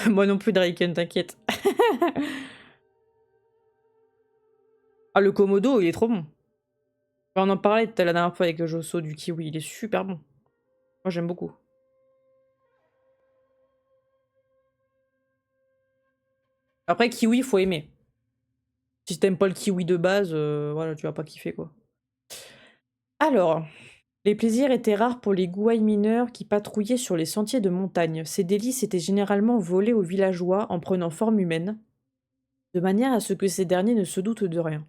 Moi non plus, Draken, t'inquiète. Ah, le Komodo, il est trop bon. On en parlait la dernière fois avec Josso du kiwi, il est super bon. Moi, j'aime beaucoup. Après, kiwi, faut aimer. Si t'aimes pas le kiwi de base, voilà, tu vas pas kiffer, quoi. Alors, les plaisirs étaient rares pour les gouailles mineurs qui patrouillaient sur les sentiers de montagne. Ces délices étaient généralement volés aux villageois en prenant forme humaine, de manière à ce que ces derniers ne se doutent de rien.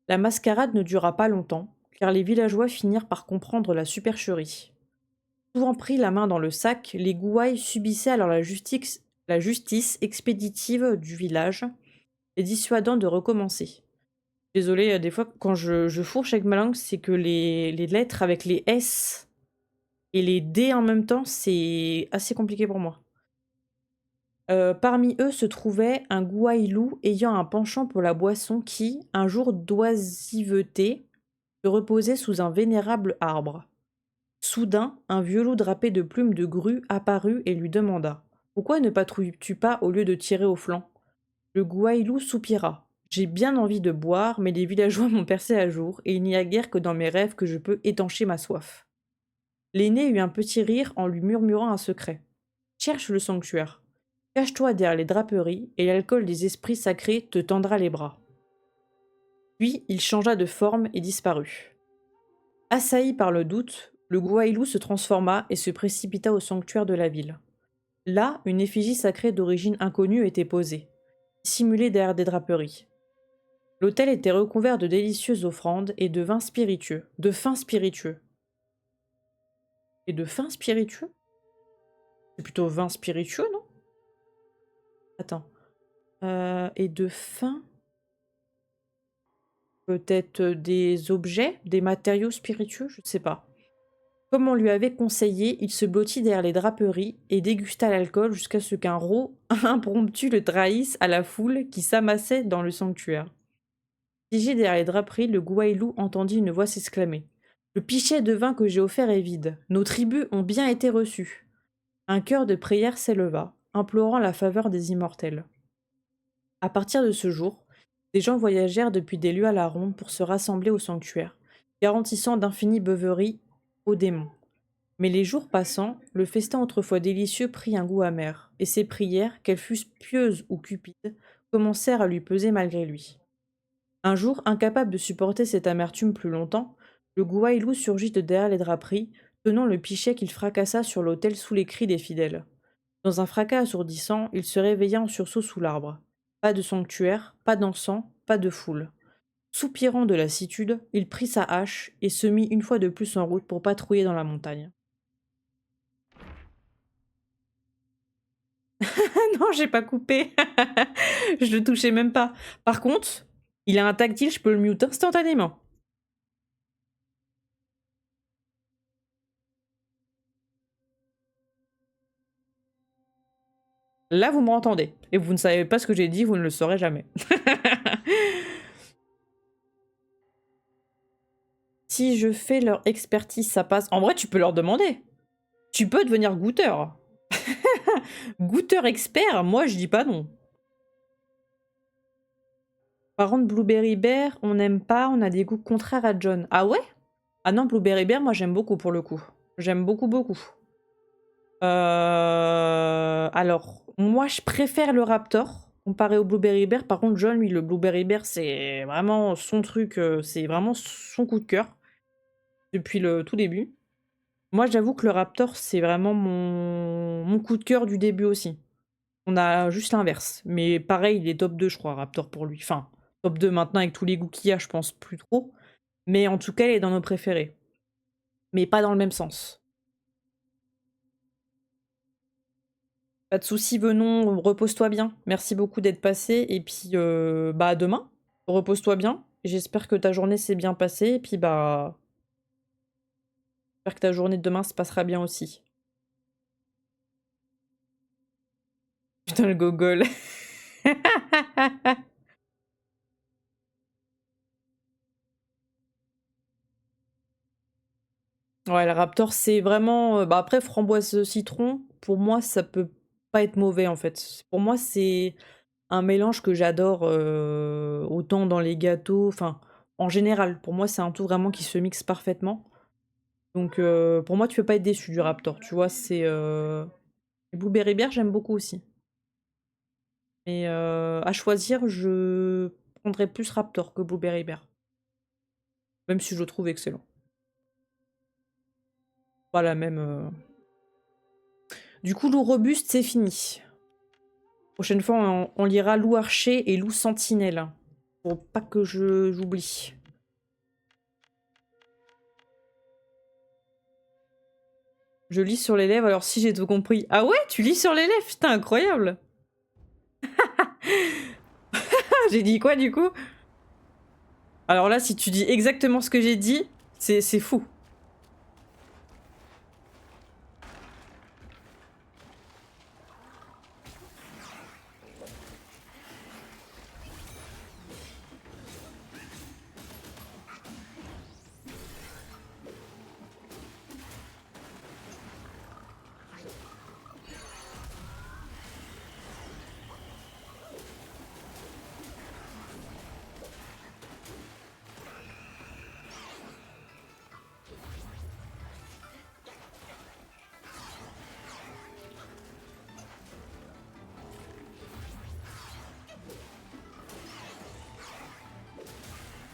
La mascarade ne dura pas longtemps, car les villageois finirent par comprendre la supercherie. Souvent pris la main dans le sac, les gouailles subissaient alors la justice expéditive du village, les dissuadant de recommencer. Désolée, des fois, quand je fourche avec ma langue, c'est que les lettres avec les S et les D en même temps, c'est assez compliqué pour moi. Parmi eux se trouvait un gouaille-loup ayant un penchant pour la boisson qui, un jour d'oisiveté, se reposait sous un vénérable arbre. Soudain, un vieux loup drapé de plumes de grue apparut et lui demanda « Pourquoi ne patrouilles-tu pas au lieu de tirer au flanc ?» Le gouaille-loup soupira. J'ai bien envie de boire, mais les villageois m'ont percé à jour, et il n'y a guère que dans mes rêves que je peux étancher ma soif. L'aîné eut un petit rire en lui murmurant un secret. Cherche le sanctuaire. Cache-toi derrière les draperies, et l'alcool des esprits sacrés te tendra les bras. Puis il changea de forme et disparut. Assailli par le doute, le gouaille-loup se transforma et se précipita au sanctuaire de la ville. Là, une effigie sacrée d'origine inconnue était posée, dissimulée derrière des draperies. L'autel était recouvert de délicieuses offrandes et de vins spiritueux. De fins spiritueux. Et de fins spiritueux? C'est plutôt vin spiritueux, non? Attends. Et de fins? Peut-être des objets, des matériaux spiritueux, je ne sais pas. Comme on lui avait conseillé, il se blottit derrière les draperies et dégusta l'alcool jusqu'à ce qu'un rot impromptu le trahisse à la foule qui s'amassait dans le sanctuaire. Figé derrière les draperies, le gouaille-loup entendit une voix s'exclamer. « Le pichet de vin que j'ai offert est vide. Nos tribus ont bien été reçues. » Un chœur de prière s'éleva, implorant la faveur des immortels. À partir de ce jour, des gens voyagèrent depuis des lieues à la ronde pour se rassembler au sanctuaire. garantissant d'infinies beuveries aux démons. Mais les jours passant, le festin autrefois délicieux prit un goût amer, et ses prières, qu'elles fussent pieuses ou cupides, commencèrent à lui peser malgré lui. Un jour, incapable de supporter cette amertume plus longtemps, le gouailou surgit de derrière les draperies, tenant le pichet qu'il fracassa sur l'autel sous les cris des fidèles. Dans un fracas assourdissant, il se réveilla en sursaut sous l'arbre. Pas de sanctuaire, pas d'encens, pas de foule. Soupirant de lassitude, il prit sa hache et se mit une fois de plus en route pour patrouiller dans la montagne. Non, j'ai pas coupé. Je le touchais même pas. Par contre, il a un tactile, je peux le mute instantanément. Là, vous m'entendez. Et vous ne savez pas ce que j'ai dit, vous ne le saurez jamais. Si je fais leur expertise, ça passe. En vrai, tu peux leur demander. Tu peux devenir goûteur. Goûteur expert, moi je dis pas non. Par contre, Blueberry Bear, on n'aime pas, on a des goûts contraires à John. Ah ouais? Ah non, Blueberry Bear, moi j'aime beaucoup pour le coup. J'aime beaucoup, beaucoup. Alors, moi je préfère le Raptor comparé au Blueberry Bear. Par contre, John, lui, le Blueberry Bear, c'est vraiment son truc, c'est vraiment son coup de cœur depuis le tout début. Moi, j'avoue que le Raptor, c'est vraiment mon coup de cœur du début aussi. On a juste l'inverse. Mais pareil, il est top 2, je crois, Raptor pour lui. Enfin, top 2 maintenant avec tous les goûts qu'il y a, je pense plus trop. Mais en tout cas, il est dans nos préférés. Mais pas dans le même sens. Pas de soucis, venons, repose-toi bien. Merci beaucoup d'être passé. Et puis, bah, à demain. Repose-toi bien. J'espère que ta journée s'est bien passée. Et puis, bah, j'espère que ta journée de demain se passera bien aussi. Putain, le gogol. Ouais, le Raptor, c'est vraiment. Bah après, framboise citron, pour moi, ça peut pas être mauvais en fait. Pour moi, c'est un mélange que j'adore autant dans les gâteaux, enfin, en général. Pour moi, c'est un tout vraiment qui se mixe parfaitement. Donc, pour moi, tu peux pas être déçu du Raptor, tu vois. C'est. Les Blueberry Bear, j'aime beaucoup aussi. Mais à choisir, je prendrais plus Raptor que Blueberry Bear. Même si je le trouve excellent. Pas la même. Du coup, loup robuste, c'est fini. Prochaine fois, on lira loup archer et loup sentinelle. Pour pas que j'oublie. Je lis sur les lèvres, alors si j'ai tout compris. Ah ouais, tu lis sur les lèvres, putain, incroyable. J'ai dit quoi du coup? Alors là, si tu dis exactement ce que j'ai dit, c'est fou.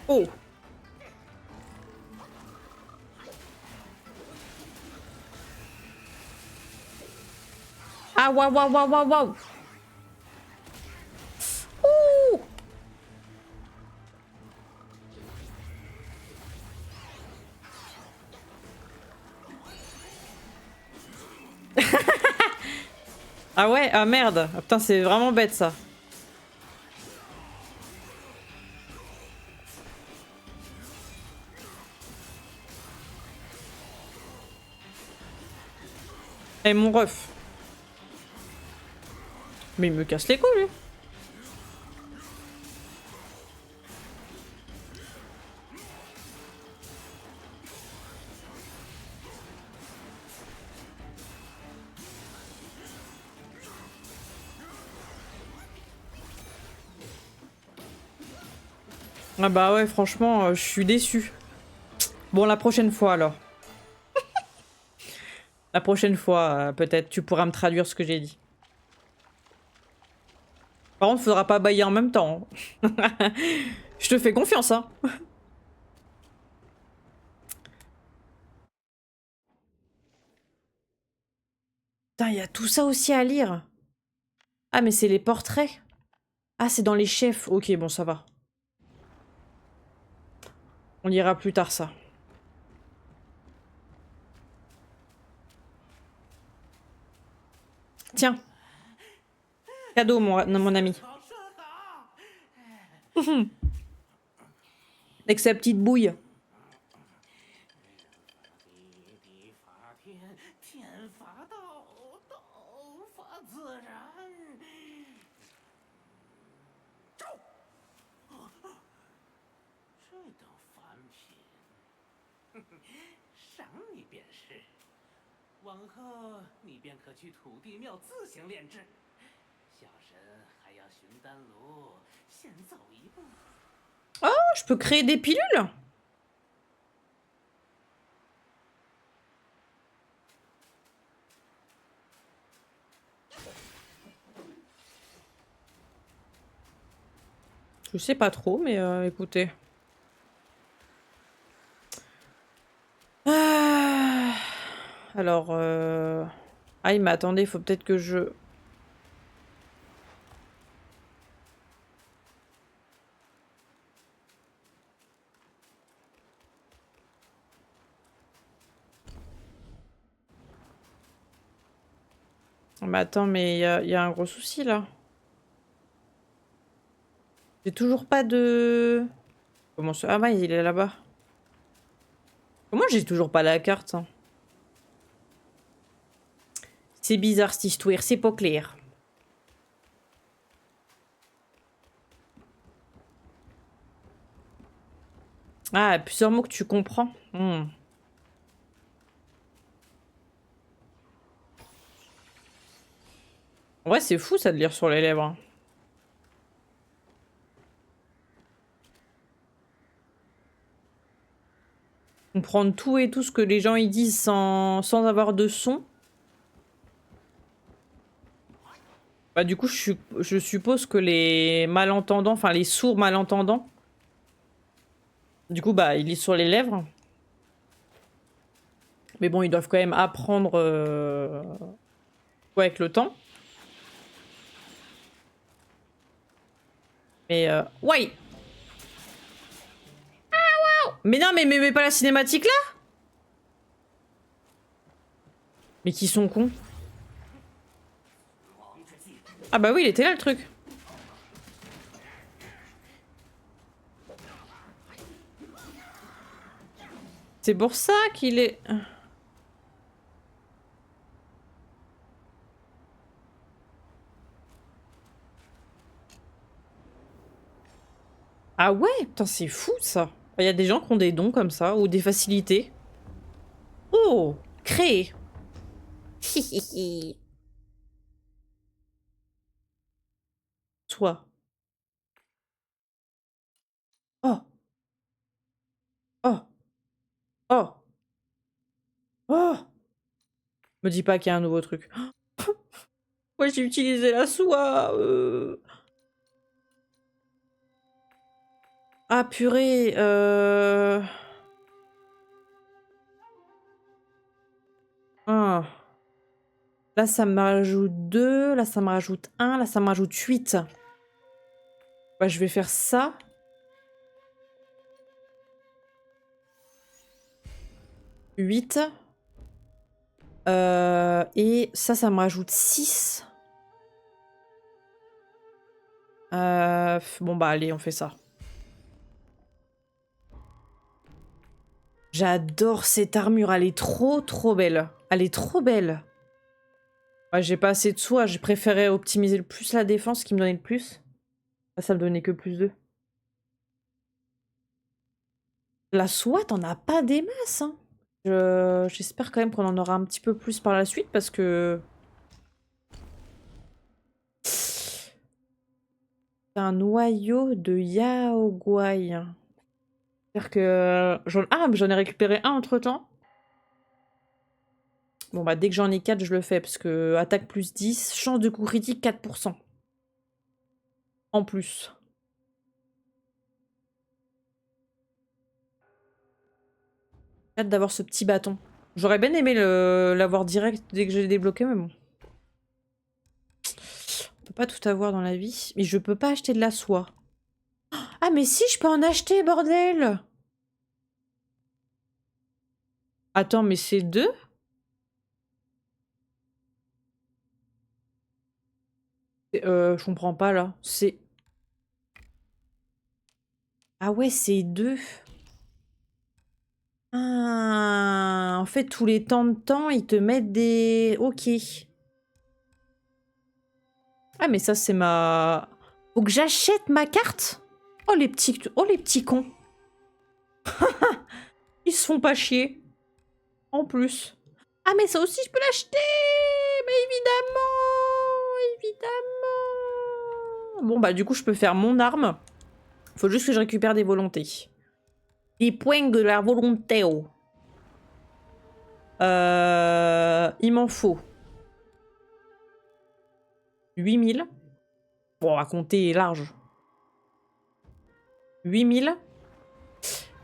Oh. Ah waouh waouh waouh waouh waouh. Ouh. Ah ouais, ah merde. Ah, putain, c'est vraiment bête ça. Eh mon ref. Mais il me casse les couilles lui. Ah bah ouais, franchement, je suis déçu. Bon, la prochaine fois alors. La prochaine fois, peut-être, tu pourras me traduire ce que j'ai dit. Par contre, faudra pas bailler en même temps. Je te fais confiance, hein. Putain, il y a tout ça aussi à lire. Ah, mais c'est les portraits. Ah, c'est dans les chefs. Ok, bon, ça va. On lira plus tard, ça. Tiens. Cadeau, mon ami. 好生好。 Avec sa petite bouille. 地法天，天法道，道法自然。走！这等凡品，赏你便是。往后你便可去土地庙自行炼制。小神还要寻丹炉，先走一步。 Je peux créer des pilules? Je sais pas trop, mais écoutez. Alors, ah, mais attendez, il faut peut-être que je... Mais attends, mais il y a un gros souci, là. J'ai toujours pas de... Comment ça... Ah, bah, il est là-bas. Comment j'ai toujours pas la carte, hein? C'est bizarre, cette histoire, c'est pas clair. Ah, plusieurs mots que tu comprends. Ouais, c'est fou, ça, de lire sur les lèvres, hein. Comprendre tout et tout ce que les gens ils disent sans avoir de son. Bah du coup, je suppose que les malentendants, enfin les sourds malentendants, du coup, bah ils lisent sur les lèvres. Mais bon, ils doivent quand même apprendre ouais, avec le temps. Mais ouais. Ah, wow. Mais non, mais pas la cinématique là. Mais qui sont cons. Ah bah oui, il était là le truc. C'est pour ça qu'il est... Ah ouais, putain, c'est fou ça. Il y a des gens qui ont des dons comme ça, ou des facilités. Oh, créer. Toi. Oh. Oh. Oh. Oh. Me dis pas qu'il y a un nouveau truc. Ouais, j'ai utilisé la soie. Ah purée. Ah. Là, ça me rajoute 2. Là, ça me rajoute 1. Là, ça me rajoute 8. Bah, je vais faire ça. Huit. Et ça me rajoute 6. Bon, bah, allez, on fait ça. J'adore cette armure. Elle est trop belle. Elle est trop belle. Ouais, j'ai pas assez de soie. J'ai préféré optimiser le plus la défense qui me donnait le plus. Là, ça me donnait que plus 2. La soie, t'en as pas des masses, hein. J'espère quand même qu'on en aura un petit peu plus par la suite parce que... C'est un noyau de Yaoguai. C'est-à-dire que... Ah, mais j'en ai récupéré un entre-temps. Bon, bah, dès que j'en ai 4, je le fais, parce que attaque plus 10, chance de coup critique 4%. En plus. J'ai hâte d'avoir ce petit bâton. J'aurais bien aimé l'avoir direct dès que j'ai débloqué, mais bon. On peut pas tout avoir dans la vie. Mais je peux pas acheter de la soie. Ah, mais si, je peux en acheter, bordel! Attends, mais c'est 2? Je comprends pas, là. C'est... Ah ouais, c'est 2. Ah, en fait, tous les temps de temps, ils te mettent des... Ok. Ah, mais ça, c'est ma... Faut que j'achète ma carte? Oh, les petits cons. Ils se font pas chier. En plus. Ah, mais ça aussi, je peux l'acheter! Mais évidemment! Évidemment! Bon, bah, du coup, je peux faire mon arme. Faut juste que je récupère des volontés. Des points de la volonté. Oh. Il m'en faut 8000. Bon, on va compter large. 8000.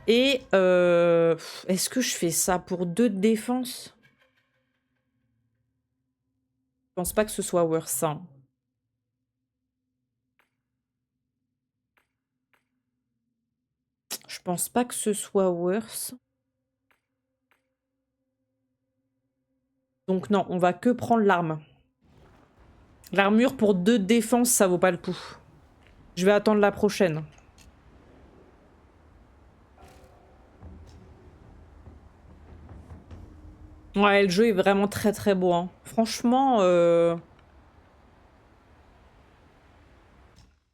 Et est-ce que je fais ça pour 2 de défense? Je pense pas que ce soit worth ça. Je pense pas que ce soit worth. Donc non, on va que prendre l'arme. L'armure pour 2 de défense, ça vaut pas le coup. Je vais attendre la prochaine. Ouais, le jeu est vraiment très très beau. Hein. Franchement,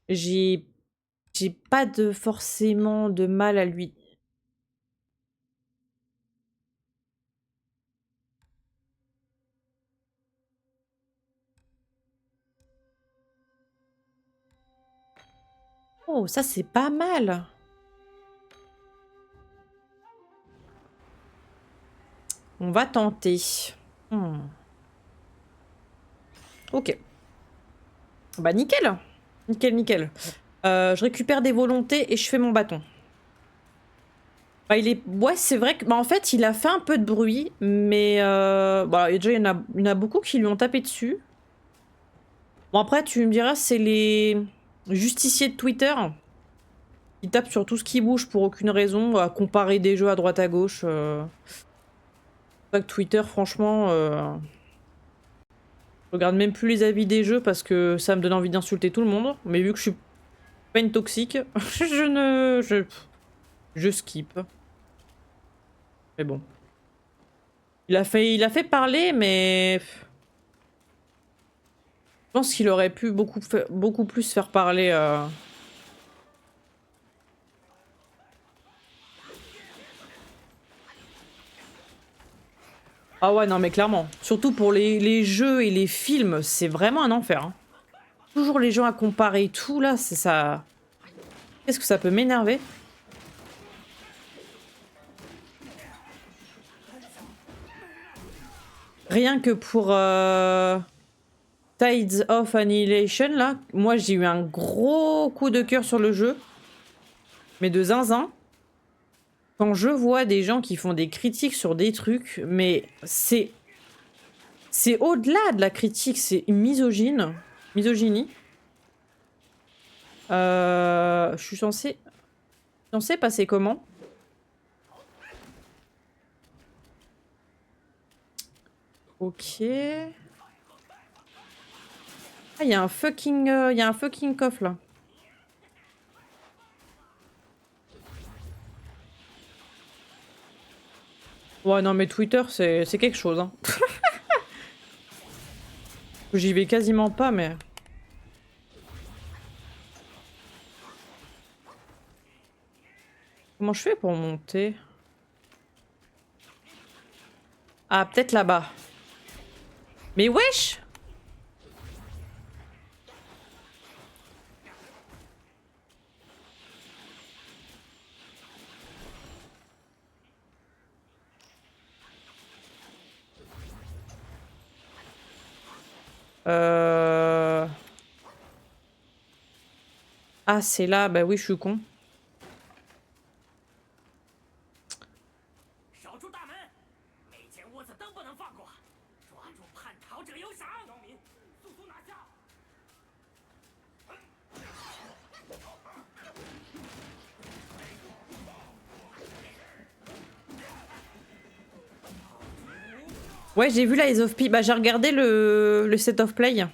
j'ai pas forcément de mal à lui. Oh, ça c'est pas mal. On va tenter. Ok. Bah nickel. Nickel, nickel. Je récupère des volontés et je fais mon bâton. Bah, il est... Ouais, c'est vrai que... Bah, en fait, il a fait un peu de bruit, mais... Bah, déjà, il y en a beaucoup qui lui ont tapé dessus. Bon, après, tu me diras, c'est les justiciers de Twitter qui tapent sur tout ce qui bouge pour aucune raison, à comparer des jeux à droite à gauche. C'est vrai que Twitter, franchement... Je regarde même plus les avis des jeux parce que ça me donne envie d'insulter tout le monde. Mais vu que je suis pas une toxique, je skip. Mais bon. Il a fait parler, mais... Je pense qu'il aurait pu beaucoup plus faire parler... Ah ouais, non mais clairement. Surtout pour les jeux et les films, c'est vraiment un enfer. Hein. Toujours les gens à comparer et tout, là, c'est ça... Qu'est-ce que ça peut m'énerver? Rien que pour Tides of Annihilation, là, moi j'ai eu un gros coup de cœur sur le jeu. Mais de zinzin. Quand je vois des gens qui font des critiques sur des trucs, mais c'est au-delà de la critique, c'est misogyne. Misogynie. Je suis censée passer comment? Ok. Ah, il y a un fucking coffre là. Ouais, non, mais Twitter, c'est quelque chose. Hein. J'y vais quasiment pas, mais... Comment je fais pour monter? Ah, peut-être là-bas. Mais wesh! Ah, c'est là. Bah oui, je suis con. 守住大门，每间屋子都不能放过，抓住叛逃者有赏。刁民，速速拿下！ Ouais, j'ai vu la Eyes of P. Bah, j'ai regardé le set of play.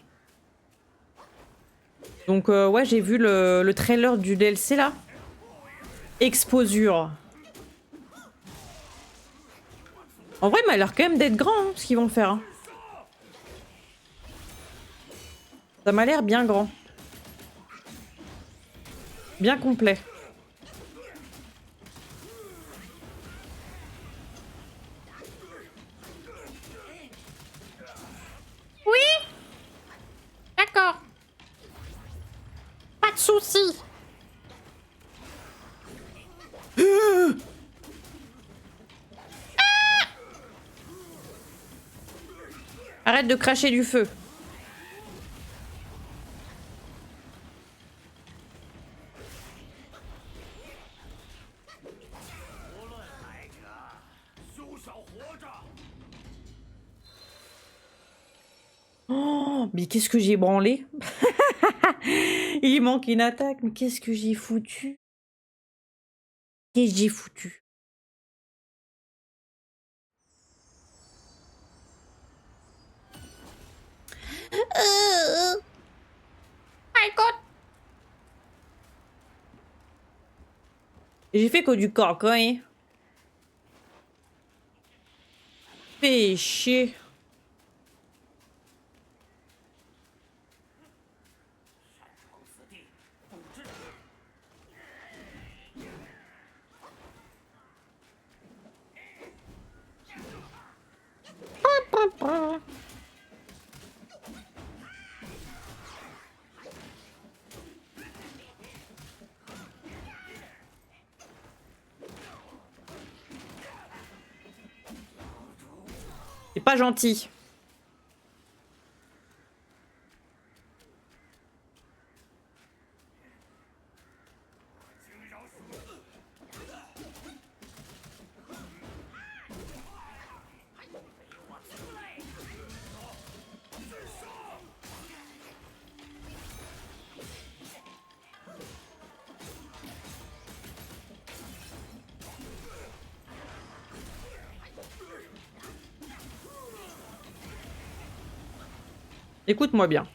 Donc, ouais, j'ai vu le trailer du DLC là. Exposure. En vrai, il m'a l'air quand même d'être grand hein, ce qu'ils vont faire. Hein. Ça m'a l'air bien grand. Bien complet. Oui. D'accord. Pas de soucis. Arrête de cracher du feu. Oh, mais qu'est-ce que j'ai branlé? Il manque une attaque, mais qu'est-ce que j'ai foutu? Qu'est-ce que j'ai foutu? My God. J'ai fait que du corps, quand même. Fais chier. C'est pas gentil. Écoute-moi bien.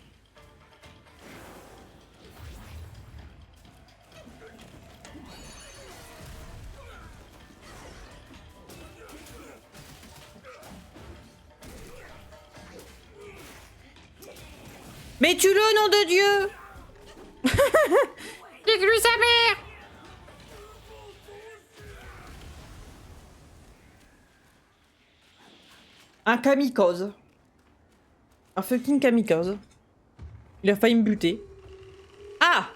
Mais tue-le, nom de Dieu! Nique-lui sa mère! Un kamikaze. Un fucking kamikaze. Il a failli me buter. Ah!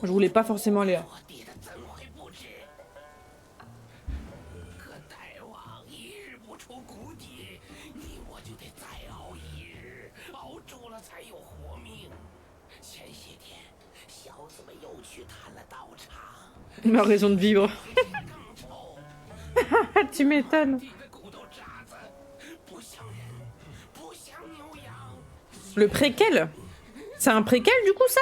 Je voulais pas forcément aller là. Ma raison de vivre. Tu m'étonnes. Le préquel? C'est un préquel du coup ça?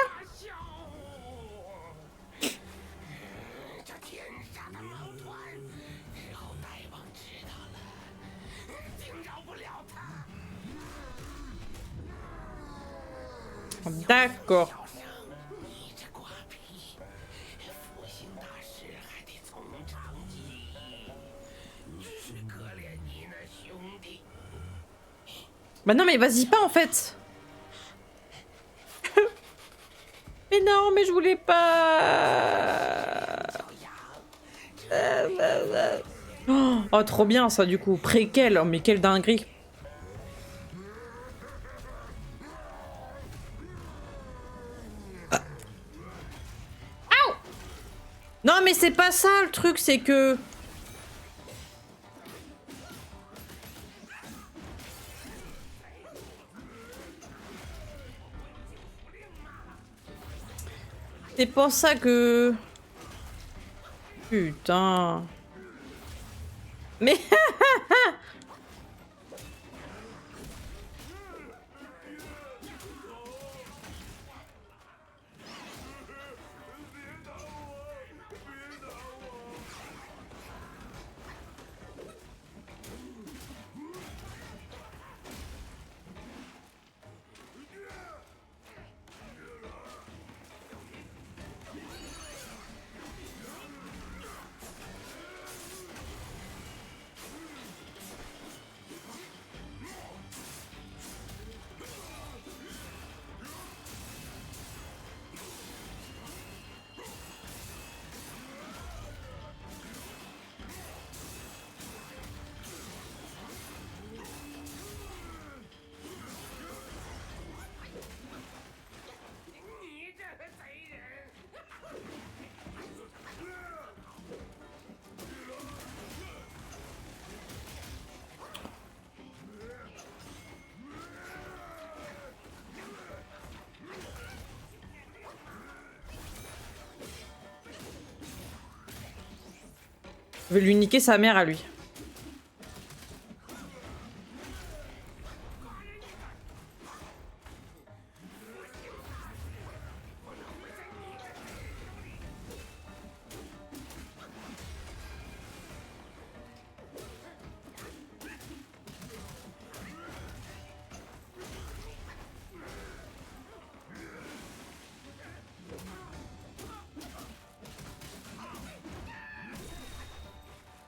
D'accord. Bah non mais vas-y pas en fait. Mais non mais je voulais pas. Oh trop bien ça du coup. Préquel, oh, mais quelle dinguerie. Non mais c'est pas ça le truc, c'est que C'est pour ça que... Putain. Mais... Je vais lui niquer sa mère à lui.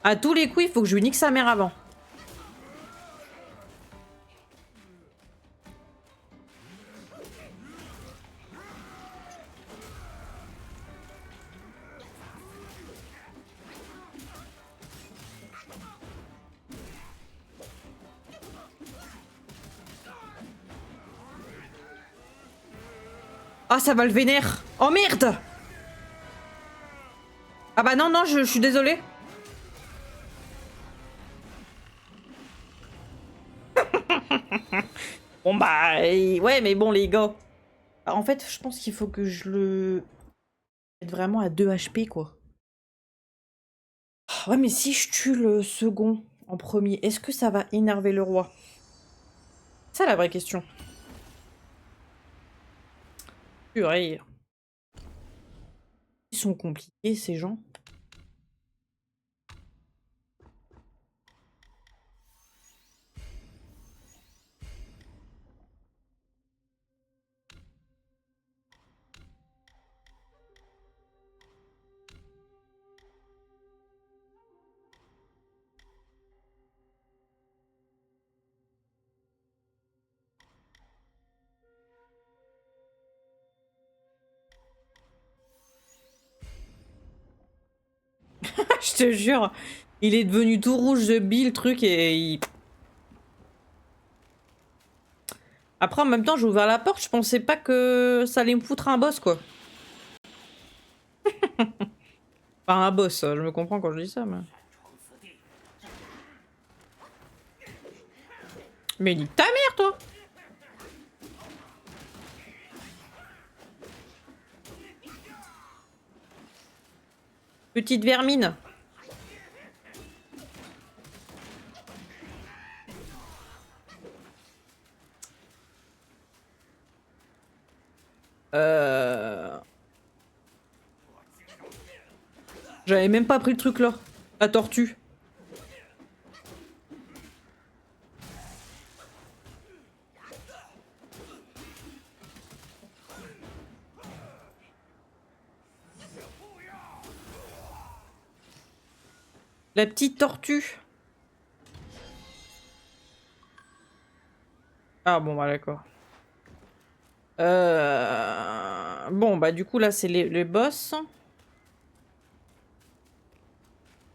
À tous les coups, il faut que je lui nique sa mère avant. Ah, ça va le vénère. Oh merde! Ah bah non, non, je suis désolée. Bon bah... Ouais, mais bon, les gars. En fait, je pense qu'il faut que je le... mette vraiment à 2 HP, quoi. Ouais, mais si je tue le second en premier, est-ce que ça va énerver le roi? C'est ça la vraie question. Purée. Ils sont compliqués, ces gens. Je te jure, il est devenu tout rouge de bile, le truc, et il... Après, en même temps, j'ai ouvert la porte, je pensais pas que ça allait me foutre un boss, quoi. Enfin, un boss, je me comprends quand je dis ça, mais... Mais nique ta mère, toi! Petite vermine. J'avais même pas pris le truc là. La tortue. La petite tortue. Ah bon, bah d'accord. Bon, bah du coup là c'est les boss.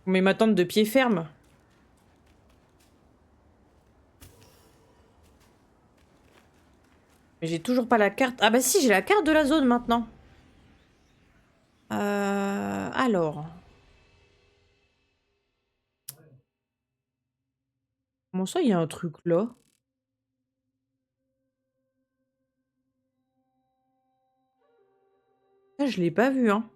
Mais m'attendre de pied ferme. Mais j'ai toujours pas la carte. Ah bah si, j'ai la carte de la zone maintenant. Alors. Comment ça, il y a un truc là? Ça, je l'ai pas vu, hein.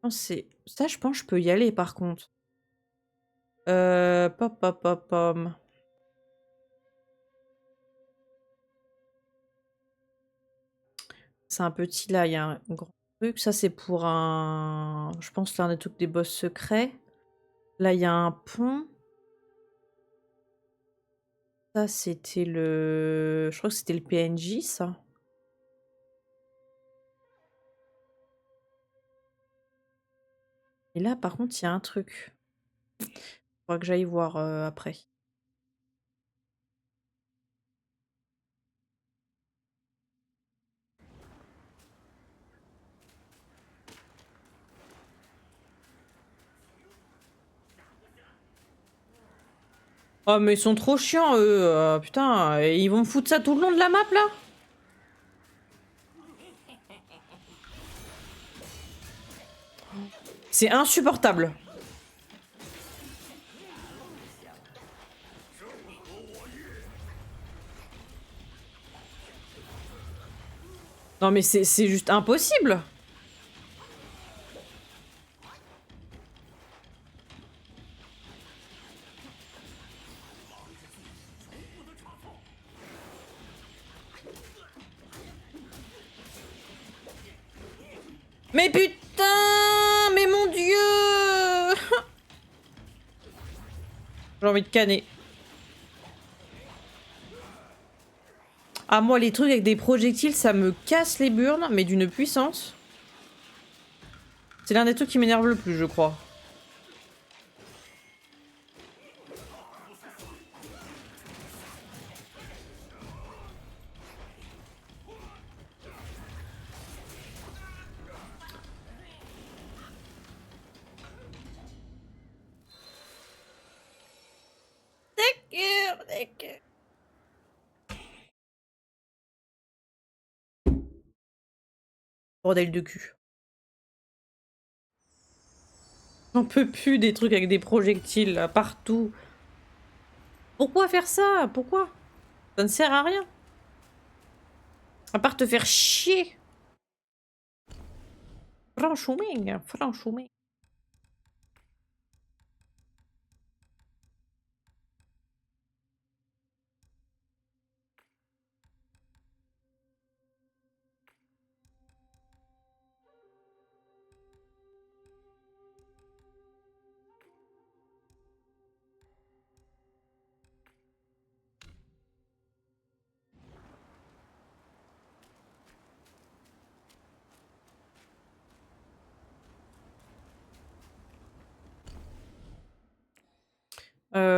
Non, c'est... Ça, je pense que je peux y aller, par contre. Pop, pop, pop, pom. C'est un petit, là, il y a un grand truc. Ça, c'est pour un... Je pense l'un des trucs des boss secrets. Là, il y a un pont. Ça, c'était le... Je crois que c'était le PNJ, ça. Et là, par contre, il y a un truc. Faudra que j'aille voir après. Oh, mais ils sont trop chiants, eux. Putain, et ils vont me foutre ça tout le long de la map, là? C'est insupportable. Non, mais c'est juste impossible. Mais putain! Mais mon Dieu! J'ai envie de canner. Ah, moi, les trucs avec des projectiles, ça me casse les burnes, mais d'une puissance. C'est l'un des trucs qui m'énerve le plus, je crois. D'accord, d'accord. Bordel de cul. J'en peux plus des trucs avec des projectiles là, partout. Pourquoi faire ça? Pourquoi? Ça ne sert à rien. À part te faire chier. Franchement, franchement.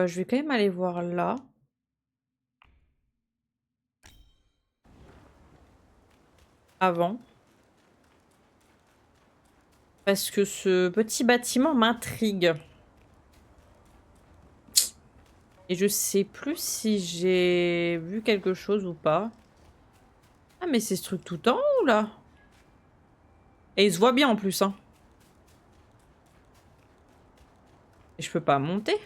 Je vais quand même aller voir là. Avant. Parce que ce petit bâtiment m'intrigue. Et je sais plus si j'ai vu quelque chose ou pas. Ah, mais c'est ce truc tout en haut, là. Et il se voit bien, en plus, hein. Et je peux pas monter.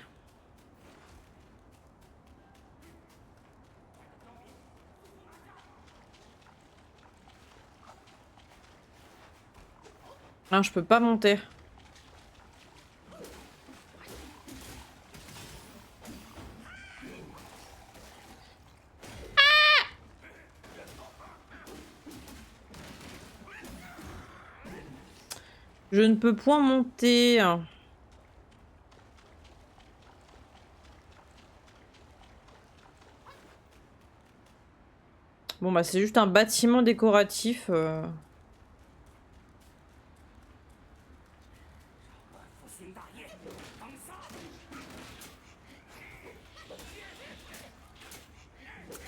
Non, je peux pas monter. Je ne peux point monter. Bon, bah, c'est juste un bâtiment décoratif.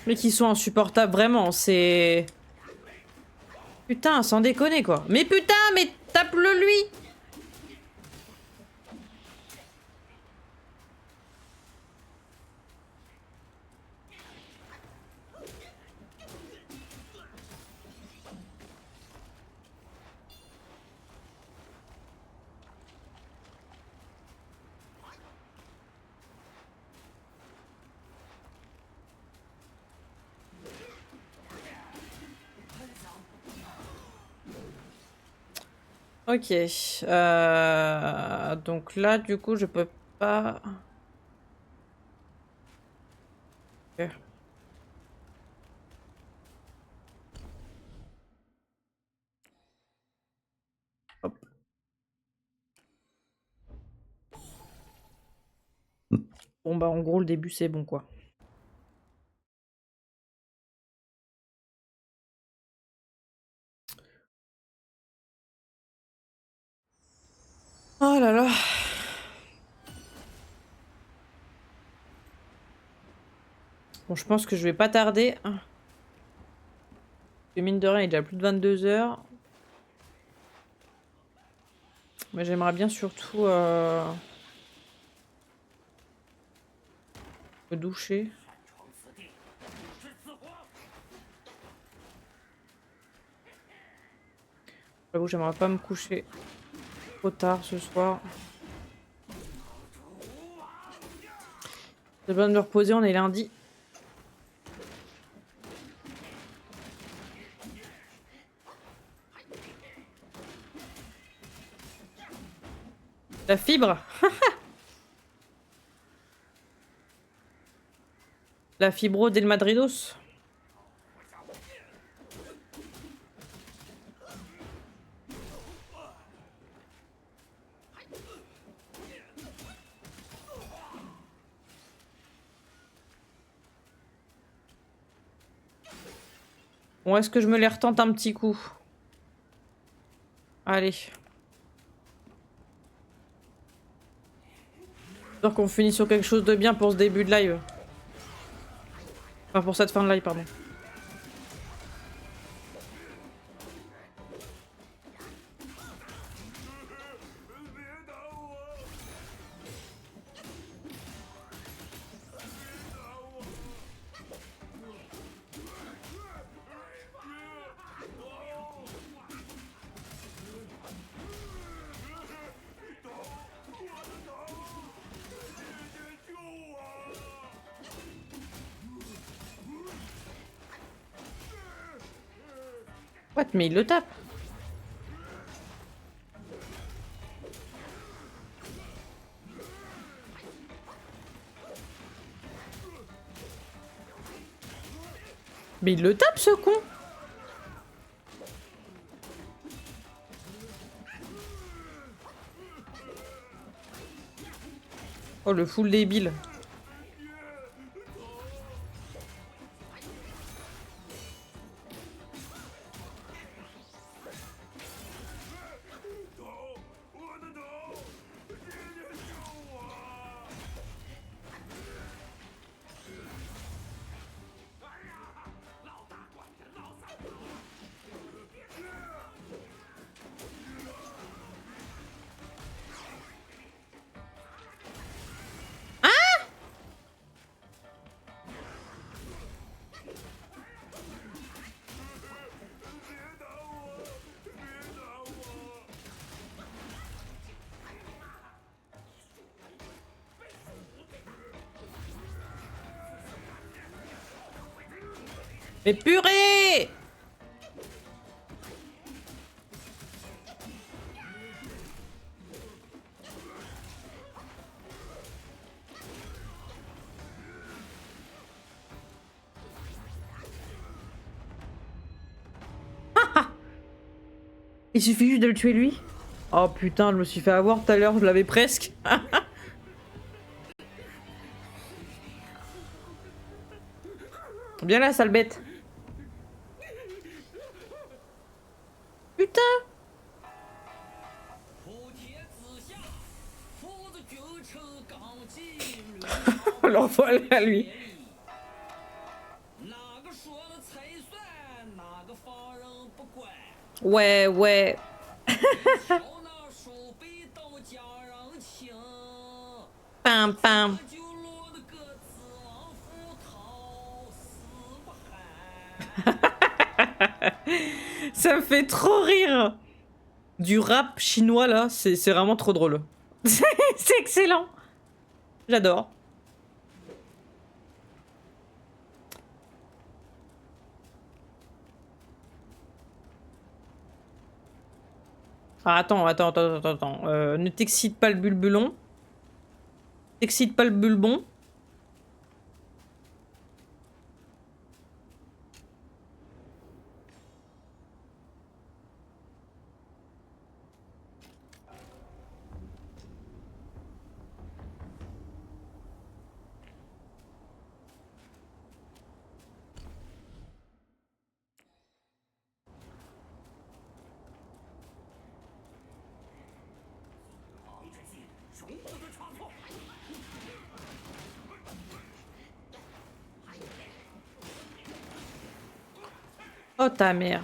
Mais qui sont insupportables, vraiment. C'est... Putain, sans déconner, quoi. Mais putain, mais tape-le, lui! Ok. Donc là, du coup, je peux pas... Ok. Hop. Bon, bah, en gros, le début, c'est bon, quoi. Oh là là. Bon, je pense que je vais pas tarder. Et mine de rien, il est déjà plus de 22 heures. Mais j'aimerais bien surtout me doucher. 擅闯此地，不知死活。 J'avoue, j'aimerais pas me coucher trop tard ce soir. J'ai besoin de me reposer, on est lundi. La fibre. La fibro del Madridos. Bon, est-ce que je me les retente un petit coup? Allez. J'espère qu'on finit sur quelque chose de bien pour ce début de live. Enfin, pour cette fin de live, pardon. What? Mais il le tape. Mais il le tape, ce con. Oh, le full débile. Mais purée! Il suffit juste de le tuer lui. Oh putain, je me suis fait avoir tout à l'heure, je l'avais presque. Viens là, sale bête. Putain. On l'envoie là, lui. Ouais, ouais. Pam, pam. Ça me fait trop rire. Du rap chinois là, c'est vraiment trop drôle. C'est excellent. J'adore. Ah, attends. Ne t'excite pas le bulbulon. T'excite pas le bulbon. Oh ta mère.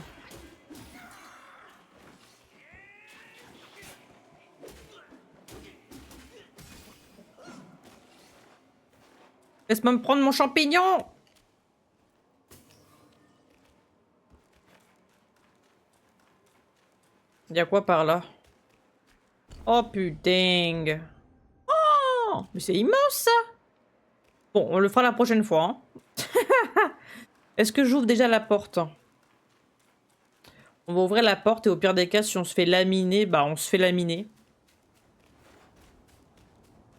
Laisse-moi me prendre mon champignon. Il y a quoi par là? Oh putain. Oh, mais c'est immense ça. Bon, on le fera la prochaine fois. Hein. Est-ce que j'ouvre déjà la porte? On va ouvrir la porte et au pire des cas, si on se fait laminer, bah on se fait laminer.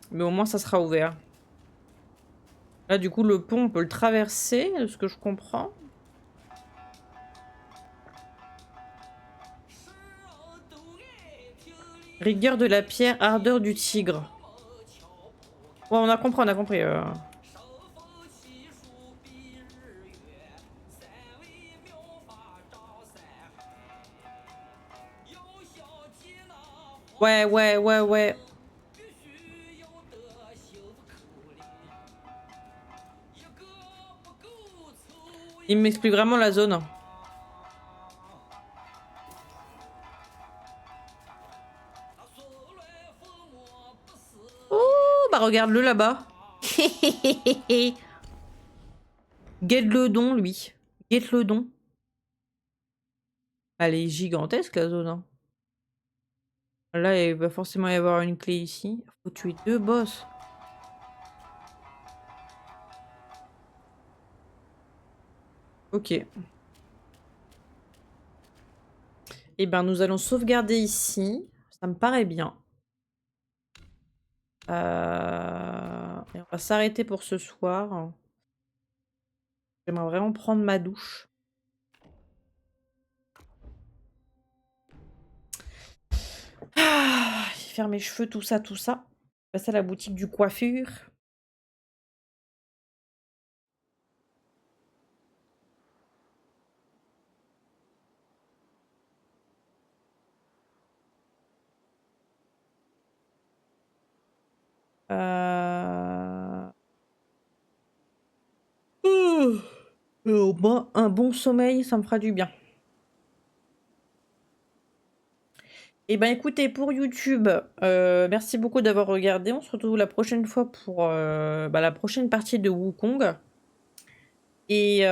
Mais au moins ça sera ouvert. Là du coup le pont on peut le traverser, de ce que je comprends. Rigueur de la pierre, ardeur du tigre. Ouais, on a compris, on a compris. Ouais. Il m'explique vraiment la zone. Oh, bah regarde-le là-bas. Guette le don, lui. Guette le don. Elle est gigantesque, la zone. Hein. Là, il va forcément y avoir une clé ici. Faut tuer 2 boss. Ok. Eh ben, nous allons sauvegarder ici. Ça me paraît bien. Et on va s'arrêter pour ce soir. J'aimerais vraiment prendre ma douche. Faire mes cheveux, tout ça. Passer à la boutique du coiffure. Au moins, un bon sommeil, ça me fera du bien. Eh ben écoutez, pour YouTube, merci beaucoup d'avoir regardé. On se retrouve la prochaine fois pour la prochaine partie de Wukong. Et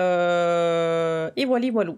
voilà.